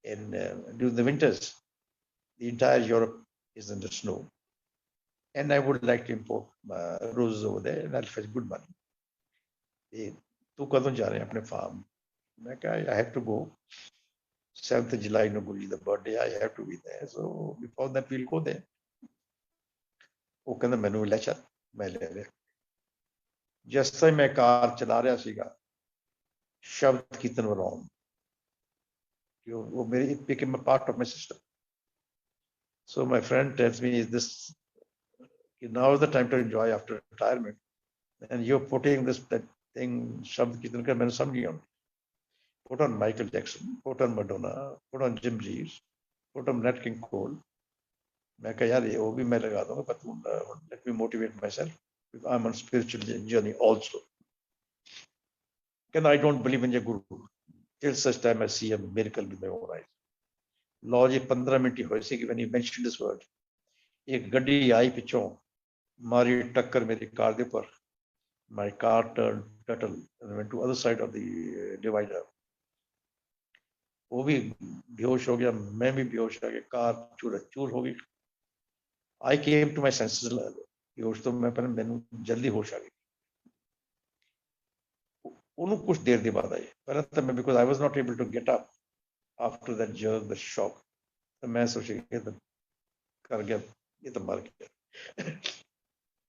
and during the winters the entire Europe is under snow and I would like to import roses over there and I'll fetch good money ਤੂੰ ਕਦੋਂ ਜਾ ਰਿਹਾ ਆਪਣੇ farm ਮੈਂ ਕਿਹਾ I have to go 7th July no Guruji the birthday I have to be there so before that we'll go there ਉਹ ਕਹਿੰਦਾ ਮੈਨੂੰ ਲੈ ਚੱਲ ਮੈਂ ਲੈ ਲਿਆ ਜਿਸ ਤਰ੍ਹਾਂ ਮੈਂ ਕਾਰ ਚਲਾ ਰਿਹਾ ਸੀਗਾ ਸ਼ਬਦ ਕੀਰਤਨ ਵਰਾਉਣ ਕਿ ਉਹ ਮੇਰੀ it became a part of my system so my friend tells me is this now is the time to enjoy after retirement and you're putting this that thing ਸ਼ਬਦ ਕੀਰਤਨ ਕਰ ਮੈਨੂੰ ਸਮਝ ਨਹੀਂ ਆਉਂਦੀ put on Michael Jackson, put on Madonna, put on Jim Reeves, put on Nat King Cole. मैं कहा यार ये वो भी मैं लगा दूंगा but let me motivate myself because I'm on spiritual journey also. Because I don't believe in your guru till such time I see a miracle with my own eyes. Lord ji 15 minute ही हुए सी कि when he mentioned this word एक गड्डी आई पिछों मारी टक्कर मेरी car दे ऊपर my car turned turtle and went to other side of the divider. वो भी बेहोश हो गया मैं भी बेहोश हो गया कार चूर चूर हो गई I came to my senses ਕਿ ਉਸ ਤੋਂ ਮੈਂ ਪਹਿਲਾਂ ਮੈਨੂੰ ਜਲਦੀ ਹੋਸ਼ ਆ ਗਈ। ਉਹਨੂੰ ਕੁਝ ਦੇਰ ਦੇ ਬਾਅਦ ਆਈ। ਪਹਿਲਾਂ ਤਾਂ ਮੈਂ because I was not able to get up after that jerk that shock, ਤਾਂ ਮੈਂ ਸੋਚਿਆ ਕਿ ਤਾਂ ਕਰ ਗਿਆ, ਇਹ ਤਾਂ ਮਰ ਗਿਆ।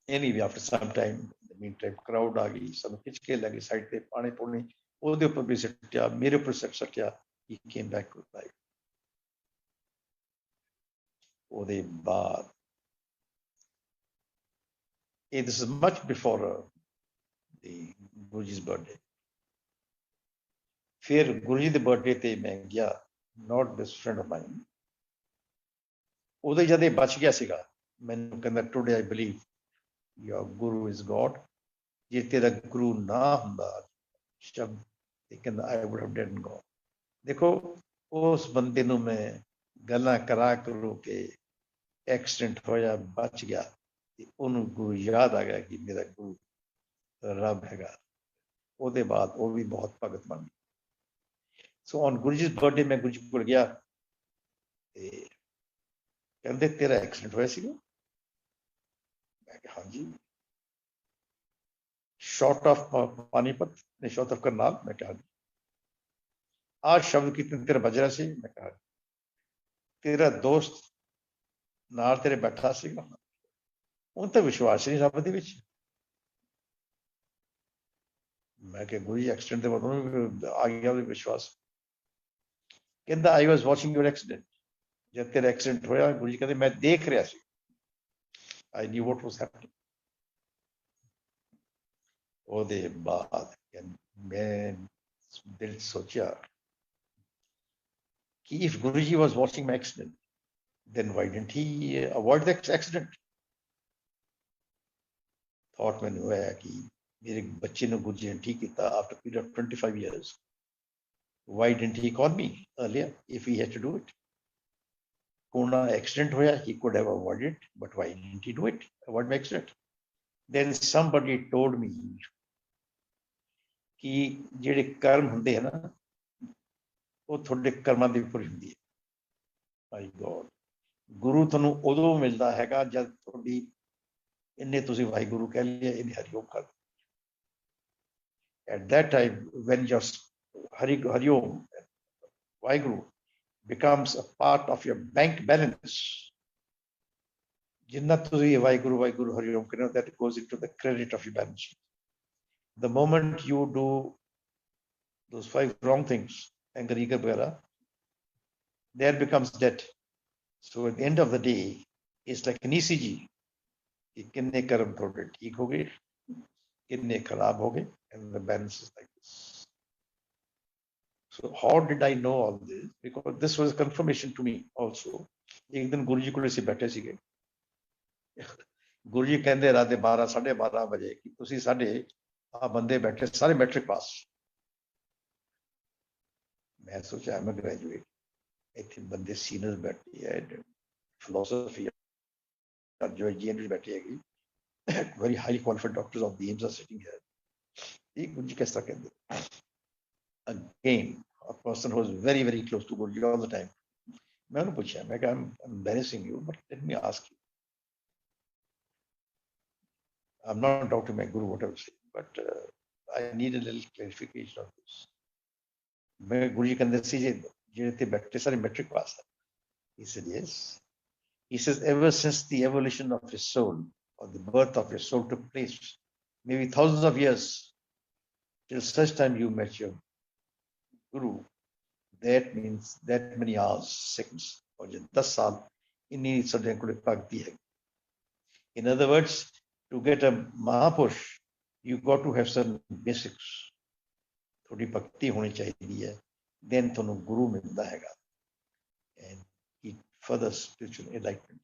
anyway after some time in the meantime crowd ਆ ਗਈ, ਸਾਨੂੰ ਖਿੱਚ ਕੇ ਲੈ ਗਈ ਸਾਈਡ ਤੇ, ਪਾਣੀ ਪੂਣੀ ਉਹਦੇ ਉੱਪਰ ਵੀ ਸਿੱਟਿਆ, ਮੇਰੇ ਉੱਪਰ ਸਿੱਟਿਆ। he came back to life। ਉਹਦੇ ਬਾਅਦ this is much before the Guruji's birthday। ਫਿਰ ਗੁਰੂ ਜੀ ਦੇ ਬਰਥਡੇ ਤੇ ਮੈਂ ਗਿਆ, not this friend of mine। ਉਹਦੇ ਜਦ ਇਹ ਬਚ ਗਿਆ ਸੀਗਾ, ਮੈਨੂੰ ਕਹਿੰਦਾ today I believe your guru is God। ਜੇ ਤੇਰਾ ਗੁਰੂ ਨਾ ਹੁੰਦਾ ਸ਼ਬਦ, ਇਹ ਕਹਿੰਦਾ I would have dead and gone। ਦੇਖੋ ਉਸ ਬੰਦੇ ਨੂੰ ਮੈਂ ਗੱਲਾਂ ਕਰਾ ਕਰੋ ਕੇ ਐਕਸੀਡੈਂਟ ਹੋਇਆ, ਬਚ ਗਿਆ, ਤੇ ਉਹਨੂੰ ਗੁਰੂ ਯਾਦ ਆ ਗਿਆ ਕਿ ਮੇਰਾ ਗੁਰੂ ਰੱਬ ਹੈਗਾ। ਉਹਦੇ ਬਾਅਦ ਉਹ ਵੀ ਬਹੁਤ ਭਗਤ ਬਣ ਗਿਆ। So on Guru ji birthday ਮੈਂ ਗੁਰੂ ਜੀ ਕੋਲ ਗਿਆ, ਤੇ ਕਹਿੰਦੇ ਤੇਰਾ ਐਕਸੀਡੈਂਟ ਹੋਇਆ ਸੀਗਾ? ਮੈਂ ਕਿਹਾ ਹਾਂਜੀ। शॉर्ट ऑफ पानीपत ने शॉर्ट ऑफ करनाल। मैं कहा आज शब्द कितने तेरा बज रहा सी? मैं कहा तेरा दोस्त नाल तेरे बैठा सीगा, उन तो विश्वास नहीं रब दे विच। मैं कहा गुरु जी एक्सीडेंट दे बाद आ गया विश्वास। कहता I was watching your accident. जब तेरा एक्सीडेंट होया गुरु जी कहते मैं देख रहा सी, I knew what was happening. ਉਹਦੇ ਬਾਅਦ ਮੈਂ ਦਿਲ ਸੋਚਿਆ ਕਿ if Guruji was watching my accident, then why didn't he avoid the accident? Thought मैंने होया कि मेरे बच्चे ने गुरुजी ने ठीक किया after a period of 25 years। Why didn't he call me earlier if he had to do it? कोना accident होया, he could have avoided, but why didn't he do it? Avoid my accident। Then somebody told me कि ਜਿਹੜੇ ਕਰਮ ਹੁੰਦੇ ਹਨ ਨਾ, ਉਹ ਤੁਹਾਡੇ ਕਰਮਾਂ ਦੀ ਪੂਰੀ ਹੁੰਦੀ ਹੈ। ਮਾਈ ਗੋਡ, ਗੁਰੂ ਤੁਹਾਨੂੰ ਉਦੋਂ ਮਿਲਦਾ ਹੈਗਾ ਜਦ ਤੁਹਾਡੀ ਇੰਨੇ ਤੁਸੀਂ ਵਾਹਿਗੁਰੂ ਕਹਿ ਲਿਆ, ਇਹਨੇ ਹਰਿਓਮ ਕਰ ਦਿੱਤਾ। At that time when your Hari Om Waheguru becomes a part of your bank balance, ਜਿੰਨਾ ਤੁਸੀਂ ਵਾਹਿਗੁਰੂ ਵਾਹਿਗੁਰੂ ਹਰਿਓਮ ਕਹਿੰਦੇ, that goes into the credit of your balance sheet। The moment you do those 5 wrong things, anger, ego, vagara, there becomes debt। So at the end of the day, it's like an ECG। कितने कर्म थोड़े ठीक हो गए, कितने खराब हो गए, and the balance is like this। So how did I know all this? Because this was confirmation to me also। एक दिन गुरु जी को ऐसे बैठे सीगे, गुरु जी कहते रात 12 साढ़े 12 बजे कि तुसी साढ़े आ बंदे बैठे सारे मैट्रिक पास। मैं सोचा आई एम अ ग्रेजुएट, इतने बंदे सीनियर बैठे है, फिलोसफी जो GN बैठे है, very highly qualified doctors of the AIMS are sitting here। एक गुरु जी कैसा कहते, again a person who is very very close to Guruji all the time। मैं उन्हें पूछा, मैं कहा I'm embarrassing you, but let me ask you। I'm not doubting my Guru whatever say, but I need a little clarification on this। मैं गुरु जी के अंदर से जे थे बैठे सारे मैट्रिक पास है। He said yes। He says ever since the evolution of his soul or the birth of your soul took place, maybe thousands of years, till such time you met your Guru, that means that many hours, seconds, or 10 साल इन्हीं सदैव को भक्ति है। In other words, to get a Mahapurush, you got to have some basics। थोड़ी भक्ति होनी चाहिए है, then थोड़ा गुरु मिलता हैगा, and it further spiritual enlightenment।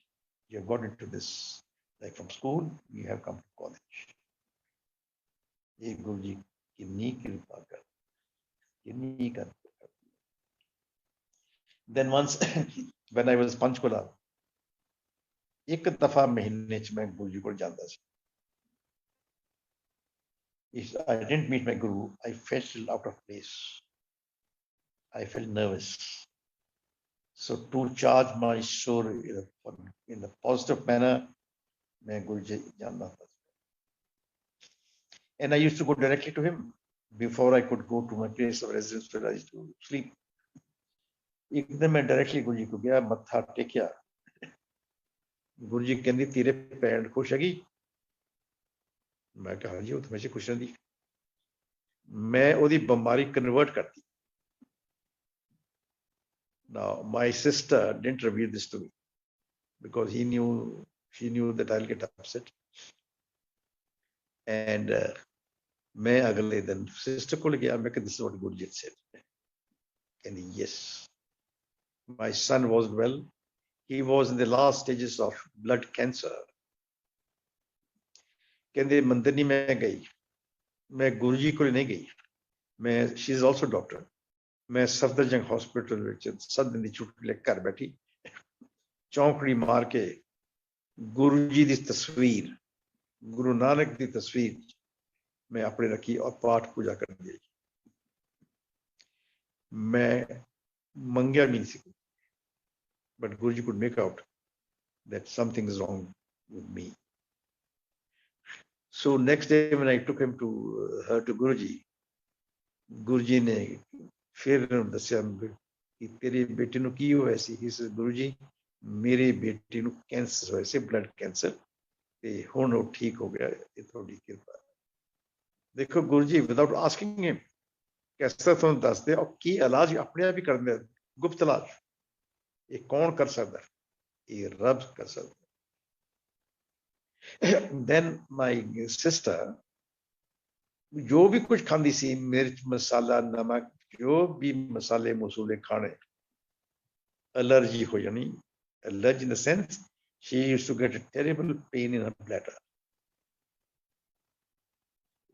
You have got into this, like from school, you have come to college। ये गुरु जी कितनी कृपा कर, कितनी कर। Then once when I was Panchkula, एक दफा महीने च मैं गुरु जी को जाता सी। If I didn't meet my guru, I felt out of place। I felt nervous। So to charge my soul in a positive manner, मैं गुरु जी जानना था. And I used to go directly to him before I could go to my place of residence where I used to sleep. एक दिन मैं directly गुरु जी को गया, मत्था टेकिया. गुरु जी कहंदी तेरे भैन खुश हैगी. मैं कहा जी वो तो हमेशा खुश रहंदी. मैं ओदी बीमारी कन्वर्ट करती. Now my sister didn't reveal this to me because she knew that I'll get upset. And मैं अगले दिन सिस्टर को गया. मैं कहा this is what Guru ji said. And yes, my son was well. He was in the last stages of blood cancer. कहंदे मंदिर नहीं मैं गई. मैं गुरु जी को नहीं गई. मैं she is also doctor. मैं सफदरजंग हॉस्पिटल ਵਿੱਚ 7 दिन ਦੀ ਛੁੱਟੀ ਲੈ ਘਰ ਬੈਠੀ. ਚੌਂਕੜੀ ਮਾਰ ਕੇ ਗੁਰੂ ਜੀ ਦੀ ਤਸਵੀਰ, ਗੁਰੂ ਨਾਨਕ ਦੀ ਤਸਵੀਰ मैं अपने रखी और पाठ पूजा कर दी. मैं मंगया नहीं सी, but Guruji could make out that something is wrong with me. So next day when I took him to her to Guruji ने फिर दस्या कि तेरी बेटी ਨੂੰ ਕੀ ਹੋਇਆ ਸੀ. He said Guruji मेरी बेटी ਨੂੰ कैंसर होया सी, ब्लड कैंसर, ਤੇ ਹੁਣ ਉਹ ठीक हो गया. ये थोड़ी कृपा. देखो गुरु जी विदाउट आस्किंग हिम कैसा तुम दसते और की इलाज अपने आप ही कर दे. गुप्त इलाज ये कौन कर सकता है? ये रब कर सकता है. देन माय सिस्टर जो भी कुछ खांदी सी, मिर्च मसाला नमक, जो भी मसाले मसूले खाने, एलर्जी हो जानी. Allergy in the sense she used to get a terrible pain in her bladder.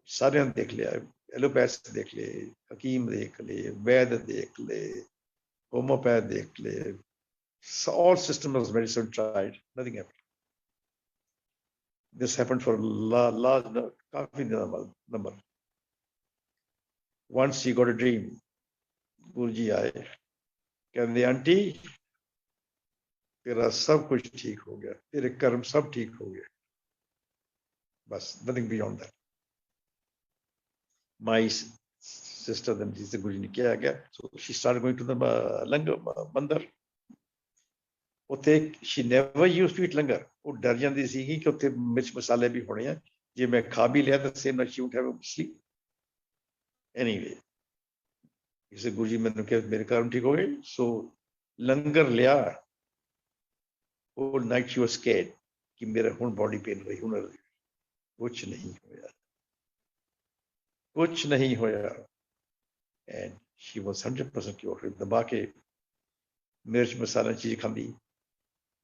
सारे देख लिया, एलोपैथ देख ले, हकीम देख ले, वैद्य देख ले, होम्योपैथ देख ले, all systems of medicine tried, nothing happened. This happened for large काफी number. Once she got a dream, गुरुजी आए, कहते आंटी तेरा सब कुछ ठीक हो गया, तेरे कर्म सब ठीक हो गए, बस, nothing beyond that. My sister then she said Guruji ne kya gaya, so she started going to the langar mandir. ਉੱਥੇ she never used to eat langar. ਉਹ ਡਰ ਜਾਂਦੀ ਸੀ ਕਿ ਉੱਥੇ ਮਿਰਚ ਮਸਾਲੇ ਵੀ ਹੋਣੇ ਆ, ਜੇ ਮੈਂ ਖਾ ਵੀ ਲਿਆ ਤਾਂ same night she would have a sleep. Anyway, ਇਸੇ ਗੁਰੂ ਜੀ ਮੈਨੂੰ ਕਿਹਾ ਮੇਰੇ ਕਰਮ ਠੀਕ ਹੋ ਗਏ. So ਲੰਗਰ ਲਿਆ. ਉਹ night she was scared ਕਿ ਮੇਰਾ ਹੁਣ body pain ਹੋਈ. ਹੁਣ ਕੁਛ ਨਹੀਂ ਹੋਇਆ, कुछ नहीं होया. And she was 100% cured. दबा के मिर्च मसाला चीज खांदी.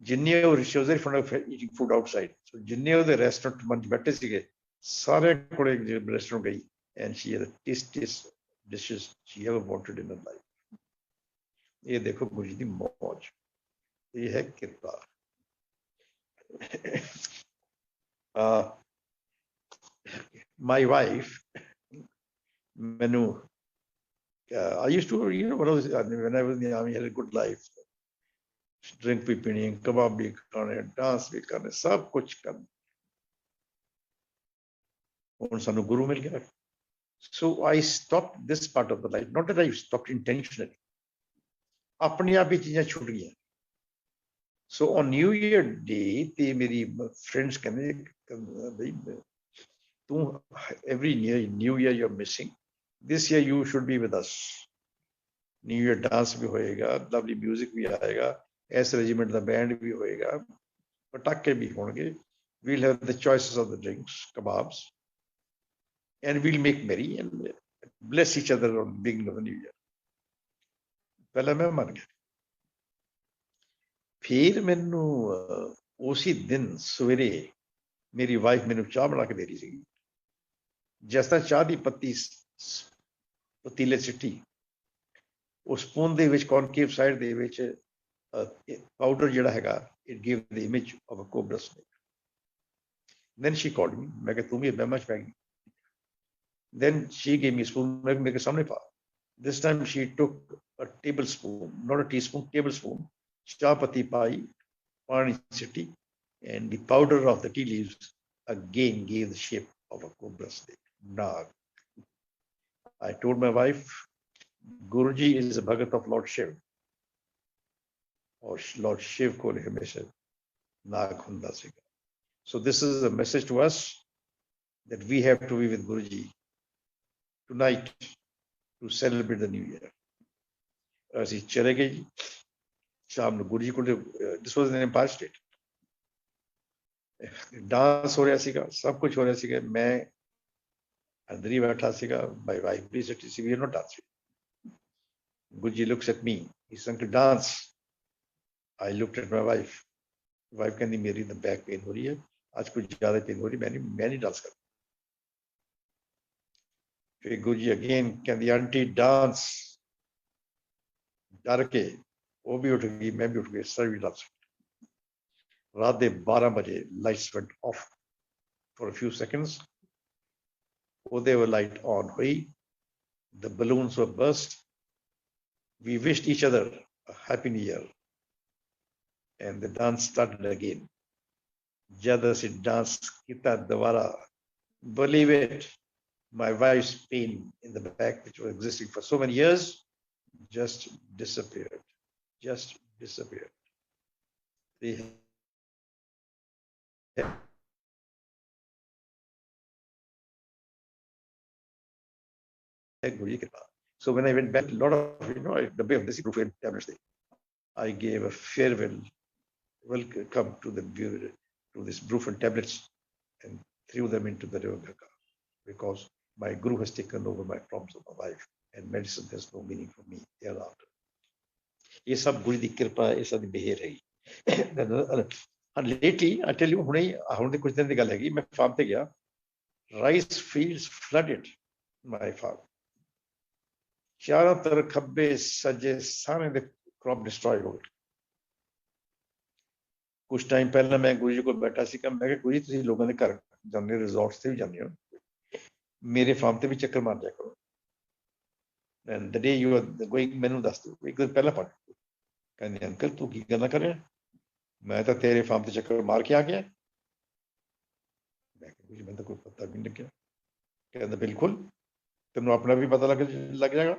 जिन्ने she was very fond of eating food outside. So जिन्ने ਉਹਦੇ restaurant मंच बैठे ਸੀਗੇ, ਸਾਰੇ ਕੋਲੇ restaurant गई. And she had the tastiest dishes she ever wanted in her life. ये देखो गुरु जी की मौज, ये है कृपा. My wife, Manu, I used to, when I was in the army, I had a good life. Drink भी पीनी, कबाब भी खाने, डांस भी करने, सब कुछ करने. और सानू गुरु मिल गया. So I stopped this part of the life. Not that I stopped intentionally. अपनी आप ही चीजें छूट गई. So on New Year Day, ते मेरी friends कहने, भाई तू every New Year you're missing. This year you should be with us. New Year dance भी होएगा, lovely music भी आएगा, ऐसे regiment the band भी होएगा, पटाखे भी होंगे. We'll have the choices of the drinks, kebabs, and we'll make merry and bless each other on the beginning of the New Year. पहले मैं मान गया. फिर मैनू उसी दिन सवेरे मेरी वाइफ मैनू चाह बना के दे रही थी. जिस तरह चाह की पत्ती पतीले सिੱਟੀ, उस स्पून ਦੇ ਵਿੱਚ concave side ਦੇ ਵਿੱਚ powder ਜਿਹੜਾ ਹੈਗਾ, it gave the image of a cobra snake. Then she called me. मैं कहा तुम ये बहमा च पै गई. Then she gave me a spoon. मैं मेरे सामने पा. This time she took a tablespoon, not a teaspoon, tablespoon. चाह पत्ती पाई, पानी सिੱਟੀ, and the powder of the tea leaves again gave the shape of a cobra snake. Nag. I told my wife, Guruji is a Bhagat of Lord Shiv, or Lord Shiv ko hamesha Nag hunda sega. So this is a message to us that we have to be with Guruji tonight to celebrate the new year. ਅਸੀਂ ਚਲੇ ਗਏ ਜੀ ਸ਼ਾਮ ਨੂੰ ਗੁਰੂ ਜੀ ਕੋਲ ਦਿਸ ਵਾਸ ਇਨ empire state dance ਹੋ ਰਿਹਾ ਸੀਗਾ ਸਭ ਕੁਝ ਹੋ ਰਿਹਾ ਸੀਗਾ ਮੈਂ ਅੰਦਰ ਹੀ ਬੈਠਾ ਸੀਗਾ ਮਾਈ ਵਾਈਫ ਵੀ ਸਿਟੀ ਸੀ we are not dancing Guru ji looks at me he sang to dance I looked at my wife ਕਹਿੰਦੀ ਮੇਰੀ ਤਾਂ ਬੈਕ ਪੇਨ ਹੋ ਰਹੀ ਹੈ ਅੱਜ ਕੁਝ ਜ਼ਿਆਦਾ ਪੇਨ ਹੋ ਰਹੀ ਮੈਂ ਨਹੀਂ ਡਾਂਸ ਕਰ ਫਿਰ ਗੁਰੂ ਜੀ ਅਗੇਨ ਕਹਿੰਦੀ ਆਂਟੀ ਡਾਂਸ डर के वो भी उठ गई मैं भी उठ गई सर भी डांस रात के 12 बजे lights went of for a few seconds they were light on हुई the balloons were burst we wished each other a happy new year and the dance started again जब ਅਸੀਂ डांस किया दोबारा believe it my wife's pain in the back which was existing for so many years just disappeared. They so when I went back, a lot of the way of this proof tablets, I gave a farewell welcome to this Brufen tablets and threw them into the river Ganga because my guru has taken over my problems of my life and medicine has no meaning for me thereafter. ये सब गुरु दी कृपा ये सब बिहेर है and lately I tell you हुणे कुछ दिन दी गल हैगी मैं फार्म ते गया rice fields flooded my farm चारों तरफ खब्बे सज्जे सारे दे crop destroy हो गए कुछ टाइम पहले मैं गुरु जी को बैठा सी मैं कहा गुरु जी तुसीं लोगों दे घर जांदे रिजॉर्ट्स ते भी जांदे हो मेरे फार्म ते भी चक्कर मार जाया करो and the day you are going मैनू दस दो एक दिन पहला पढ़ कहने अंकल तू की गल्लां कर रहा मैं तो तेरे फार्म ते चक्कर मार के आ गया मैं तो कोई पता भी नहीं लगा कहता बिल्कुल तेनू अपना भी पता लग जाएगा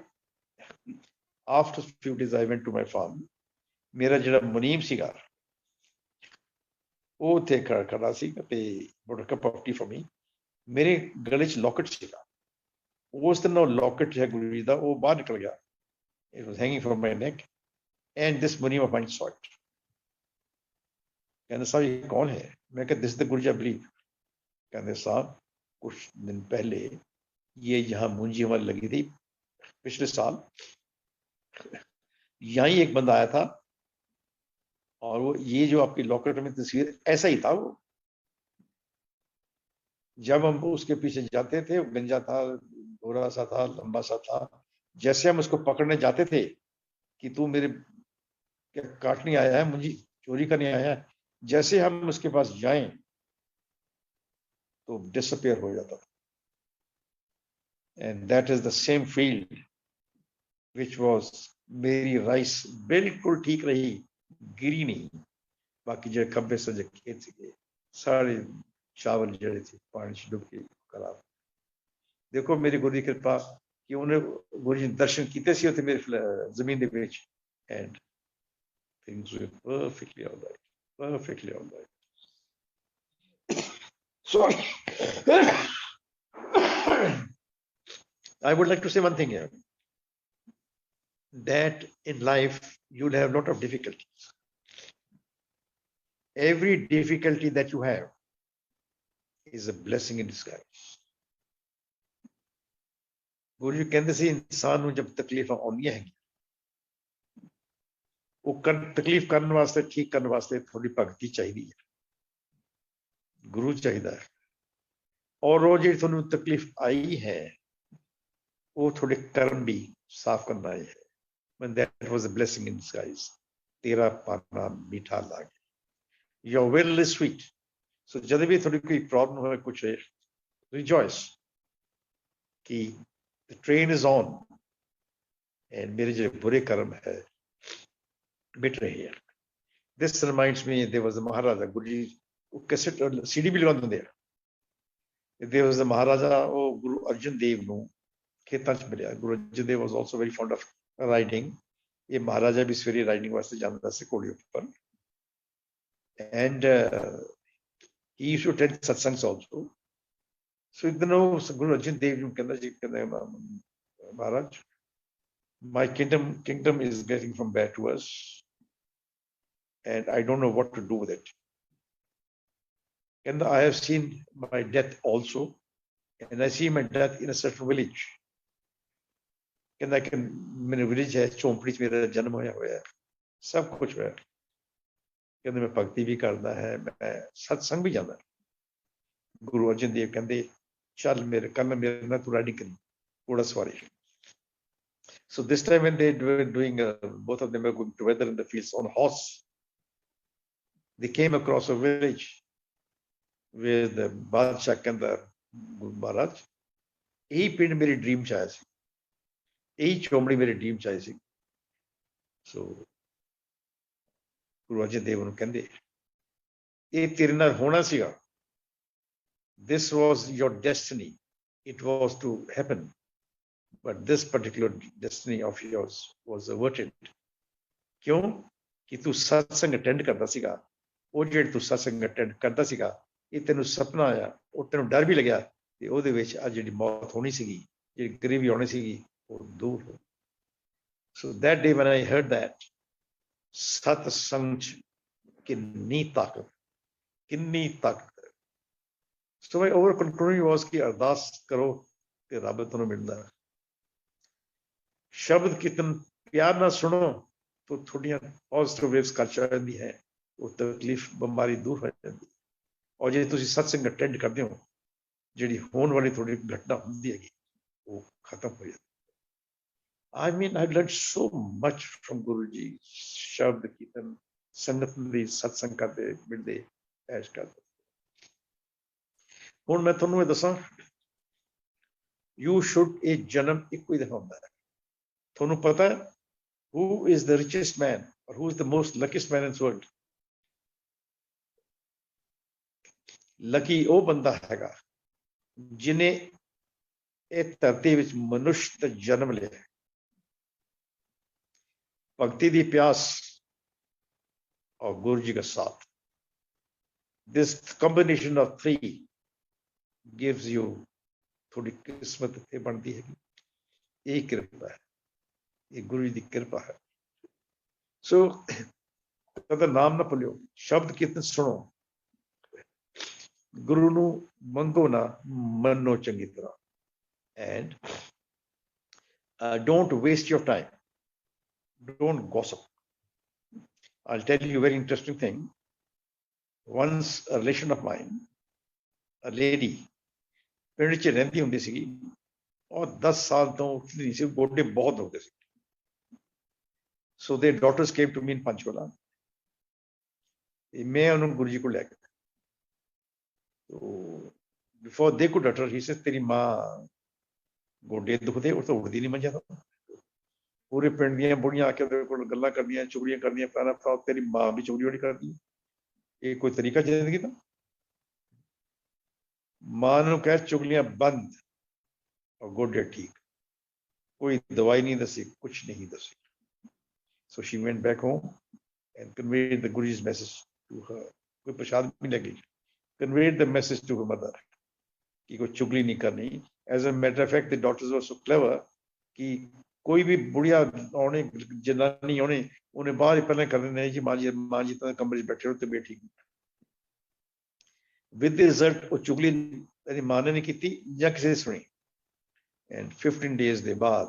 after few days I went to my farm मेरा जिहड़ा मुनीम सीगा ਉਹ ਉੱਥੇ ਖੜਾ ਸੀ ਤੇ ਬੜਾ cup of tea for me ਮੇਰੇ ਗਲੇ 'ਚ ਲੌਕਟ ਸੀਗਾ ਉਸ ਦਿਨ ਉਹ ਲੌਕਟ ਹੈ ਗੁਰੂ ਜੀ ਦਾ ਉਹ ਬਾਹਰ ਨਿਕਲ ਗਿਆ it was hanging from my neck and this ਮੁਨੀਮ ਆਫ ਮਾਈਂਡ ਸੌ ਇਟ ਕਹਿੰਦੇ ਸਾਹਿਬ ਇਹ ਕੌਣ ਹੈ मैं कहा this the Guru ji I believe कहते साहब कुछ दिन पहले ये यहाँ मुंजी हमारी लगी थी पिछले साल यहीं एक बंदा आया था और वो ये जो आपकी लॉकेट में तस्वीर ऐसा ही था वो जब हम उसके पीछे जाते थे वो गंजा था गोरा सा था लंबा सा था जैसे हम उसको पकड़ने जाते थे कि तू मेरे काटने आया है मुझे चोरी करने आया है जैसे हम उसके पास जाएं तो डिसअपियर हो जाता था and that is the same field which was मेरी राइस बिल्कुल ठीक रही गिरी नहीं बाकी जो खब्बे सजे खेत से सारे चावल जड़े थे पानी से डूब के खराब देखो मेरी गुरु की कृपा कि उन्हें गुरु जी दर्शन किए सी उत्थे मेरी जमीन दे विच and things were perfectly all right sorry I would like to say one thing here that in life you'll have a lot of difficulties every difficulty that you have is a blessing in disguise गुरु जी कहते सी इंसान ਨੂੰ जब तकलीफां आउंदियां हैं ਉਹ तकलीफ ਕਰਨ ਵਾਸਤੇ ठीक ਕਰਨ ਵਾਸਤੇ थोड़ी भगती चाहिए गुरु चाहिए और वो जी ਤੁਹਾਨੂੰ तकलीफ आई है वो थोड़े कर्म भी साफ करना है when that was a blessing in disguise तेरा पाना मीठा लागे your will is sweet so जब भी थोड़ी कोई प्रॉब्लम हो कुछ है rejoice कि the train is on and मेरे जो बुरे कर्म है मिट रहे हैं this reminds me there was a Maharaja Guruji cassette CD भी लगा दिंदे आ। देयर वाज द महाराजा वो गुरु अर्जन देव ਨੂੰ ਖੇਤਾਂ 'ਚ ਮਿਲਿਆ। Guru Arjan ਦੇव was also very fond of riding। ਇਹ ਮਹਾਰਾਜਾ ਵੀ ਸਵੇਰੇ ਰਾਈਡਿੰਗ ਵਾਸਤੇ ਜਾਂਦਾ ਸੀ ਘੋੜੇ ਉੱਪਰ। and he used to attend satsangs also। so ਇੱਕ ਦਿਨ ਉਹ ਗੁਰੂ ਅਰਜਨ ਦੇਵ ਨੂੰ ਕਹਿੰਦਾ ਜੀ, ਕਹਿੰਦਾ ਮਹਾਰਾਜ my kingdom is getting from bad to worse and I don't know what to do with it। and I have seen my death also and I see my death in a certain village। ਕਹਿੰਦਾ ਕਿ ਮੇਰੇ village ਹੈ, ਝੋਂਪੜੀ 'ਚ ਮੇਰਾ ਜਨਮ ਹੋਇਆ ਹੋਇਆ, ਸਭ ਕੁਝ ਹੋਇਆ। ਕਹਿੰਦੇ ਮੈਂ ਭਗਤੀ ਵੀ ਕਰਦਾ ਹੈ, ਮੈਂ ਸਤਸੰਗ ਵੀ ਜਾਂਦਾ। ਗੁਰੂ ਅਰਜਨ ਦੇਵ ਕਹਿੰਦੇ ਚੱਲ ਮੇਰੇ ਕੱਲ ਮੇਰੇ ਨਾਲ ਤੂੰ ਰਾਈਡਿੰਗ ਕਰੀ, ਘੋੜਾ ਸਵਾਰੀ। So this time when they were doing, both of them were going together in the fields on horse, they came across a village where the Badshah ਕਹਿੰਦਾ Guru Maharaj ਇਹੀ ਪਿੰਡ ਮੇਰੀ ਡ੍ਰੀਮ 'ਚ ਆਇਆ ਸੀ, ਇਹੀ ਝੋਂਪੜੀ ਮੇਰੀ ਡ੍ਰੀਮ 'ਚ ਆਈ ਸੀ। ਸੋ ਗੁਰੂ ਅਰਜਨ ਦੇਵ ਨੂੰ ਕਹਿੰਦੇ ਇਹ ਤੇਰੇ ਨਾਲ ਹੋਣਾ ਸੀਗਾ। This was your destiny, it was to happen, but this particular destiny of yours was averted। ਕਿਉਂ ਕਿ ਤੂੰ ਸਤਸੰਗ ਅਟੈਂਡ ਕਰਦਾ ਸੀਗਾ। ਉਹ ਜਿਹੜੇ ਤੂੰ ਸਤਸੰਗ ਅਟੈਂਡ ਕਰਦਾ ਸੀਗਾ, ਇਹ ਤੈਨੂੰ ਸੁਪਨਾ ਆਇਆ, ਉਹ ਤੈਨੂੰ ਡਰ ਵੀ ਲੱਗਿਆ ਤੇ ਉਹਦੇ ਵਿੱਚ ਅੱਜ ਜਿਹੜੀ ਮੌਤ ਹੋਣੀ ਸੀਗੀ, ਜਿਹੜੀ ਗਰੀਬੀ ਹੋਣੀ ਸੀਗੀ, ਉਹ ਦੂਰ ਹੋ। So that day when I heard that, ਸਤਸੰਗ 'ਚ ਕਿੰਨੀ ਤਾਕਤ, ਕਿੰਨੀ ਤਾਕਤ। So my over conclusion was ਕਿ ਅਰਦਾਸ ਕਰੋ ਤੇ ਰੱਬ ਤੁਹਾਨੂੰ ਮਿਲਦਾ। ਸ਼ਬਦ ਕੀਰਤਨ ਪਿਆਰ ਨਾਲ ਸੁਣੋ ਤਾਂ ਤੁਹਾਡੀਆਂ ਪੋਜ਼ਿਟਿਵ ਵੇਵਸ ਕੱਚ ਆ ਜਾਂਦੀ ਹੈ, ਉਹ ਤਕਲੀਫ ਬਿਮਾਰੀ ਦੂਰ ਹੋ ਜਾਂਦੀ। ਔਰ ਜੇ ਤੁਸੀਂ ਸਤਸੰਗ ਅਟੈਂਡ ਕਰਦੇ ਹੋ, ਜਿਹੜੀ ਹੋਣ ਵਾਲੀ ਤੁਹਾਡੀ ਘਟਨਾ ਹੁੰਦੀ ਹੈਗੀ, ਉਹ ਖਤਮ ਹੋ ਜਾਂਦੀ। I mean, I learned so much from Guru Ji। ਸ਼ਬਦ ਕੀਰਤਨ ਸੰਗਤ ਦੀ ਸਤਸੰਗ ਕਰਦੇ ਮਿਲਦੇ ਐਸ਼ ਕਰਦੇ। ਹੁਣ ਮੈਂ ਤੁਹਾਨੂੰ ਇਹ ਦੱਸਾਂ, ਯੂ ਸ਼ੁੱਡ, ਇਹ ਜਨਮ ਇੱਕੋ ਹੀ ਦਫਾ ਹੁੰਦਾ ਹੈ। ਤੁਹਾਨੂੰ ਪਤਾ ਹੈ who is the richest man or who is the most luckiest man in this world? Lucky ਉਹ ਬੰਦਾ ਹੈਗਾ ਜਿਨੇ ਇਹ ਧਰਤੀ ਵਿੱਚ ਮਨੁੱਖ ਦਾ ਜਨਮ ਲਿਆ। ਭਗਤੀ ਦੀ ਪਿਆਸ और गुरु जी का साथ, this combination of three gives you थोड़ी किस्मत ते बनती है। ये कृपा है, ये गुरु जी की कृपा है। सो कदा नाम ना भुलियो, शब्द कीर्तन सुनो, गुरु नू मंगो ना, मनो चंगी तरह। and don't waste your time, don't gossip। I'll tell you a very interesting thing। Once a relation of mine, a lady, ਪਿੰਡ 'ਚ ਰਹਿੰਦੀ ਹੁੰਦੀ ਸੀਗੀ ਔਰ 10 ਸਾਲ ਤੋਂ ਉੱਠਦੀ ਨਹੀਂ ਸੀ, ਗੋਡੇ ਬਹੁਤ ਹੋ ਗਏ ਸੀ। So their daughters came to me in Panchkula। ਮੈਂ ਉਹਨੂੰ ਗੁਰੂ ਜੀ ਕੋਲ ਲੈ ਕੇ ਗਿਆ। So before they could utter, he says ਤੇਰੀ ਮਾਂ ਗੋਡੇ ਦੁਖਦੇ, ਉਹ ਤਾਂ ਉੱਠਦੀ ਨਹੀਂ ਮੰਜਾ ਤੋਂ। ਪੂਰੇ ਪਿੰਡ ਦੀਆਂ ਬੁੜੀਆਂ ਆ ਕੇ ਉਹਦੇ ਕੋਲ ਗੱਲਾਂ ਕਰਦੀਆਂ, ਚੁਗਲੀਆਂ ਕਰਦੀਆਂ, ਫਲਾਣਾ ਫਲਾਣਾ, ਤੇਰੀ ਮਾਂ ਵੀ ਚੁਗਲੀ ਕਰਦੀ। ਇਹ ਕੋਈ ਤਰੀਕਾ ਜ਼ਿੰਦਗੀ ਦਾ? ਮਾਂ ਨੂੰ ਕਹਿ ਚੁਗਲੀਆਂ ਬੰਦ ਔਰ ਗੋਡੇ ਠੀਕ। ਕੋਈ ਦਵਾਈ ਨਹੀਂ ਦੱਸੀ, ਕੁਛ ਨਹੀਂ ਦੱਸੀ। So she went back home and conveyed the Guruji's message to her। कोई प्रसाद भी लगी, conveyed the message to her mother कि कोई चुगली नहीं करनी। As a matter of fact, the daughters were so clever कि कोई भी बुढ़िया आने, जनानी आने, उन्हें बाहर ही पहले कर देने जी माँ जी तो कमरे में बैठे हो तो बेटी। With the result, वो चुगली मेरी माँ ने नहीं की थी या किसी ने सुनी। And 15 days के बाद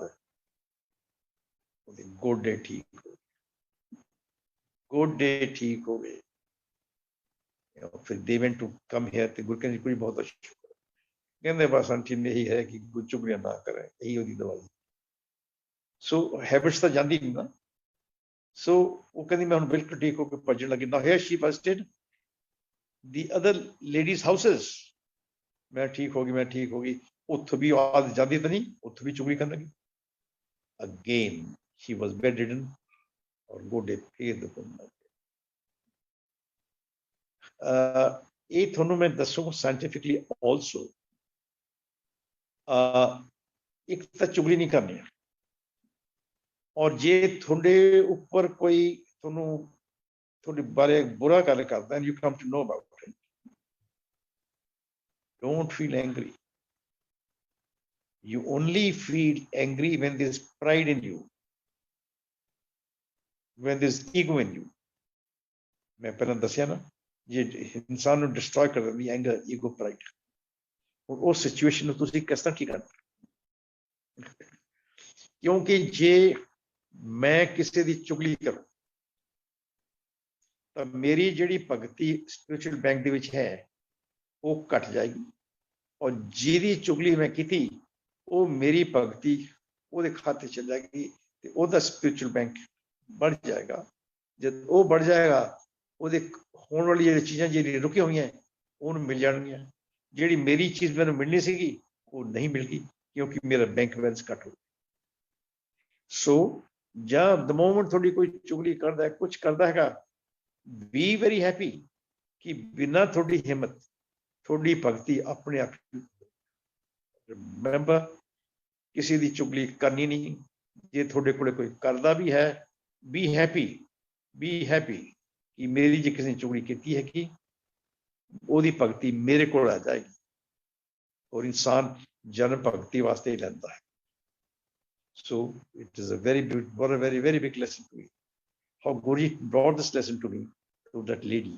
गोडे ठीक हो, गोडे ठीक हो गए। फिर they went to come here ਤੇ ਗੁਰੂ ਕਹਿੰਦੇ ਕੋਈ ਬਹੁਤ ਅੱਛਾ ਕਹਿੰਦੇ ਬਸ ਆਂਟੀ ਨੇ ਇਹੀ ਹੈ ਕਿ ਚੁਗਲੀਆਂ ਨਾ ਕਰੇ, ਇਹੀ ਉਹਦੀ ਦਵਾਈ। ਸੋ ਹੈਬਿਟਸ ਤਾਂ ਜਾਂਦੀ ਨਹੀਂ ਨਾ। ਸੋ ਉਹ ਕਹਿੰਦੀ ਮੈਂ ਹੁਣ ਬਿਲਕੁਲ ਠੀਕ ਹੋ ਕੇ ਭੱਜਣ ਲੱਗੀ। ਨਾ here she visited the other ladies houses. ਮੈਂ ਠੀਕ ਹੋ ਗਈ, ਮੈਂ ਠੀਕ ਹੋ ਗਈ। ਉੱਥੋਂ ਵੀ ਆਵਾਜ਼ ਜਾਂਦੀ ਤਾਂ ਨਹੀਂ, ਉੱਥੋਂ ਵੀ ਚੁਗਲੀ ਕਰਨ ਲੱਗੀ। ਅਗੇਨ ਸ਼ੀ ਵਾਜ਼ ਬੈਡਰਿਡਨ ਔਰ ਗੋਡੇ ਫੇਰ ਦੁਖਣ ਲੱਗ ਗਏ। ਇਹ ਤੁਹਾਨੂੰ ਮੈਂ ਦੱਸੂ ਸਾਇੰਟੀਫਿਕਲੀ ਆਲਸੋ, ਇੱਕ ਤਾਂ ਚੁਗਲੀ ਨਹੀਂ ਕਰਨੀ, ਔਰ ਜੇ ਤੁਹਾਡੇ ਉੱਪਰ ਕੋਈ ਤੁਹਾਨੂੰ ਤੁਹਾਡੇ ਬਾਰੇ ਬੁਰਾ ਗੱਲ ਕਰਦਾ, you come to know about it, don't feel angry. You only feel angry when there's pride in you, when there's ego in you. मैं पहले दसिया ना, ये इंसान ਨੂੰ डिस्ट्रॉय कर ਦਿੰਦੀ एंगर, ईगो, प्राइड। और उस सिचुएशन ਨੂੰ ਤੁਸੀਂ किस तरह की करना, क्योंकि जे मैं किसी ਦੀ चुगली करूं ਤਾਂ ਮੇਰੀ ਜਿਹੜੀ ਭਗਤੀ स्पिरिचुअल बैंक ਦੇ ਵਿੱਚ ਹੈ ਉਹ ਘਟ ਜਾਏਗੀ, ਔਰ ਜਿਹਦੀ ਚੁਗਲੀ ਮੈਂ ਕੀਤੀ ਉਹ ਮੇਰੀ ਭਗਤੀ ਉਹਦੇ ਖਾਤੇ ਚ ਜਾਏਗੀ ਤੇ ਉਹਦਾ स्पिरिचुअल बैंक बढ़ जाएगा। जब वो बढ़ जाएगा ਉਹਦੇ ਹੋਣ ਵਾਲੀ ਜਿਹੜੀ ਚੀਜ਼ਾਂ ਜਿਹੜੀਆਂ ਰੁਕੀਆਂ ਹੋਈਆਂ ਉਹਨੂੰ ਮਿਲ ਜਾਣਗੀਆਂ, ਜਿਹੜੀ ਮੇਰੀ ਚੀਜ਼ ਮੈਨੂੰ ਮਿਲਣੀ ਸੀਗੀ ਉਹ ਨਹੀਂ ਮਿਲ ਗਈ ਕਿਉਂਕਿ ਮੇਰਾ ਬੈਂਕ ਬੈਲੈਂਸ ਘੱਟ ਹੋ ਗਿਆ। ਸੋ ਜਾਂ ਦ ਮੋਮੈਂਟ ਤੁਹਾਡੀ ਕੋਈ ਚੁਗਲੀ ਕਰਦਾ, ਕੁਝ ਕਰਦਾ ਹੈਗਾ, ਬੀ ਵੈਰੀ ਹੈਪੀ ਕਿ ਬਿਨਾਂ ਤੁਹਾਡੀ ਹਿੰਮਤ ਤੁਹਾਡੀ ਭਗਤੀ ਆਪਣੇ ਆਪ। ਰਿਮੈਂਬਰ, ਕਿਸੇ ਦੀ ਚੁਗਲੀ ਕਰਨੀ ਨਹੀਂ। ਜੇ ਤੁਹਾਡੇ ਕੋਲ ਕੋਈ ਕਰਦਾ ਵੀ ਹੈ, ਬੀ ਹੈਪੀ ਕਿ ਮੇਰੀ ਜੇ ਕਿਸੇ ਨੇ ਚੁਗਲੀ ਕੀਤੀ ਹੈ ਕਿ ਉਹਦੀ ਭਗਤੀ ਮੇਰੇ ਕੋਲ ਆ ਜਾਏਗੀ। ਔਰ ਇਨਸਾਨ ਜਨਮ ਭਗਤੀ ਵਾਸਤੇ ਹੀ ਲੈਂਦਾ ਹੈ। So it is a very big lesson to me. How Guruji brought this lesson to me, to that lady.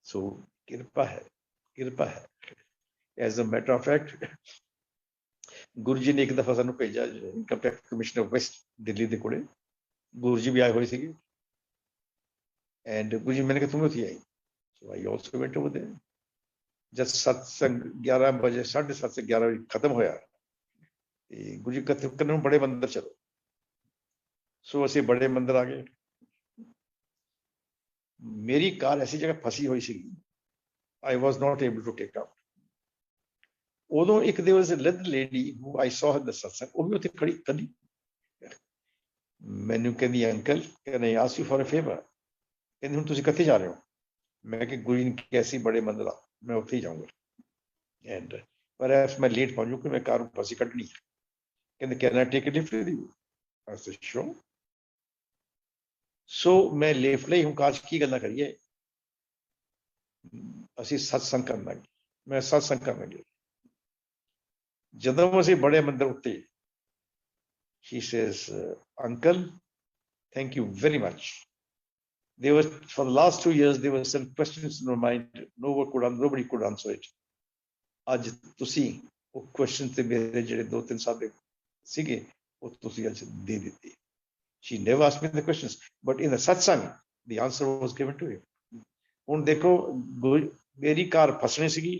So kirpa hai. As a matter of fact, Guruji ने एक दफा सानू भेजा income tax commissioner west Delhi ਦੇ ਕੋਲੇ, Guruji भी आए हुए थे, and Guruji मैंने कहा तुम उठी आई, so I also went over there. जब सत्संग 11 बजे 7:30 से 11 बजे खत्म होया, गुरु जी कहते बड़े मंदिर चलो। सो ਅਸੀਂ बड़े मंदिर आ गए। मेरी कार ऐसी जगह फसी हुई सी, I was not able to take out। उदों एक there was a little lady who I saw in the satsang, वो भी उत्थे खड़ी कदी मैनू कहंदी uncle can I ask you for a favour, कहंदी हुण तुसीं कित्थे जा रहे हो? मैं कि गुरु जी ने कैसी बड़े मंदिर आ, मैं उत्थे ही जाऊंगा, एंड परहैप्स मैं लेट पहुंचूं कि मैं कार फसी कड्डनी। कहंदे can I take a lift with you? I said sure। So मैं लिफ्ट ਲਈ ਹੁਣ ਕਾਸ਼ ਕੀ ਗੱਲਾਂ ਕਰੀਏ, ਅਸੀਂ ਸਤਸੰਗ ਕਰਨਾ, ਮੈਂ ਸਤਸੰਗ ਕਰਨ ਗਿਆ। ਜਦੋਂ ਅਸੀਂ ਬੜੇ ਮੰਦਰ ਉੱਤੇ, she says uncle thank you very much, there was for the last 2 years there were some questions in my mind, nobody could answer it। ਅੱਜ ਤੁਸੀਂ ਉਹ ਕੁਐਸਚਨ ਤੇ ਮੇਰੇ ਜਿਹੜੇ 2-3 ਸਾਲ ਦੇ ਸੀਗੇ ਉਹ ਤੁਸੀਂ ਅੱਜ ਦੇ ਦਿੱਤੇ। She never asked me the questions, but in the satsang the answer was given to him। ਹੁਣ ਦੇਖੋ ਮੇਰੀ ਕਾਰ ਫਸਣੀ ਸੀਗੀ।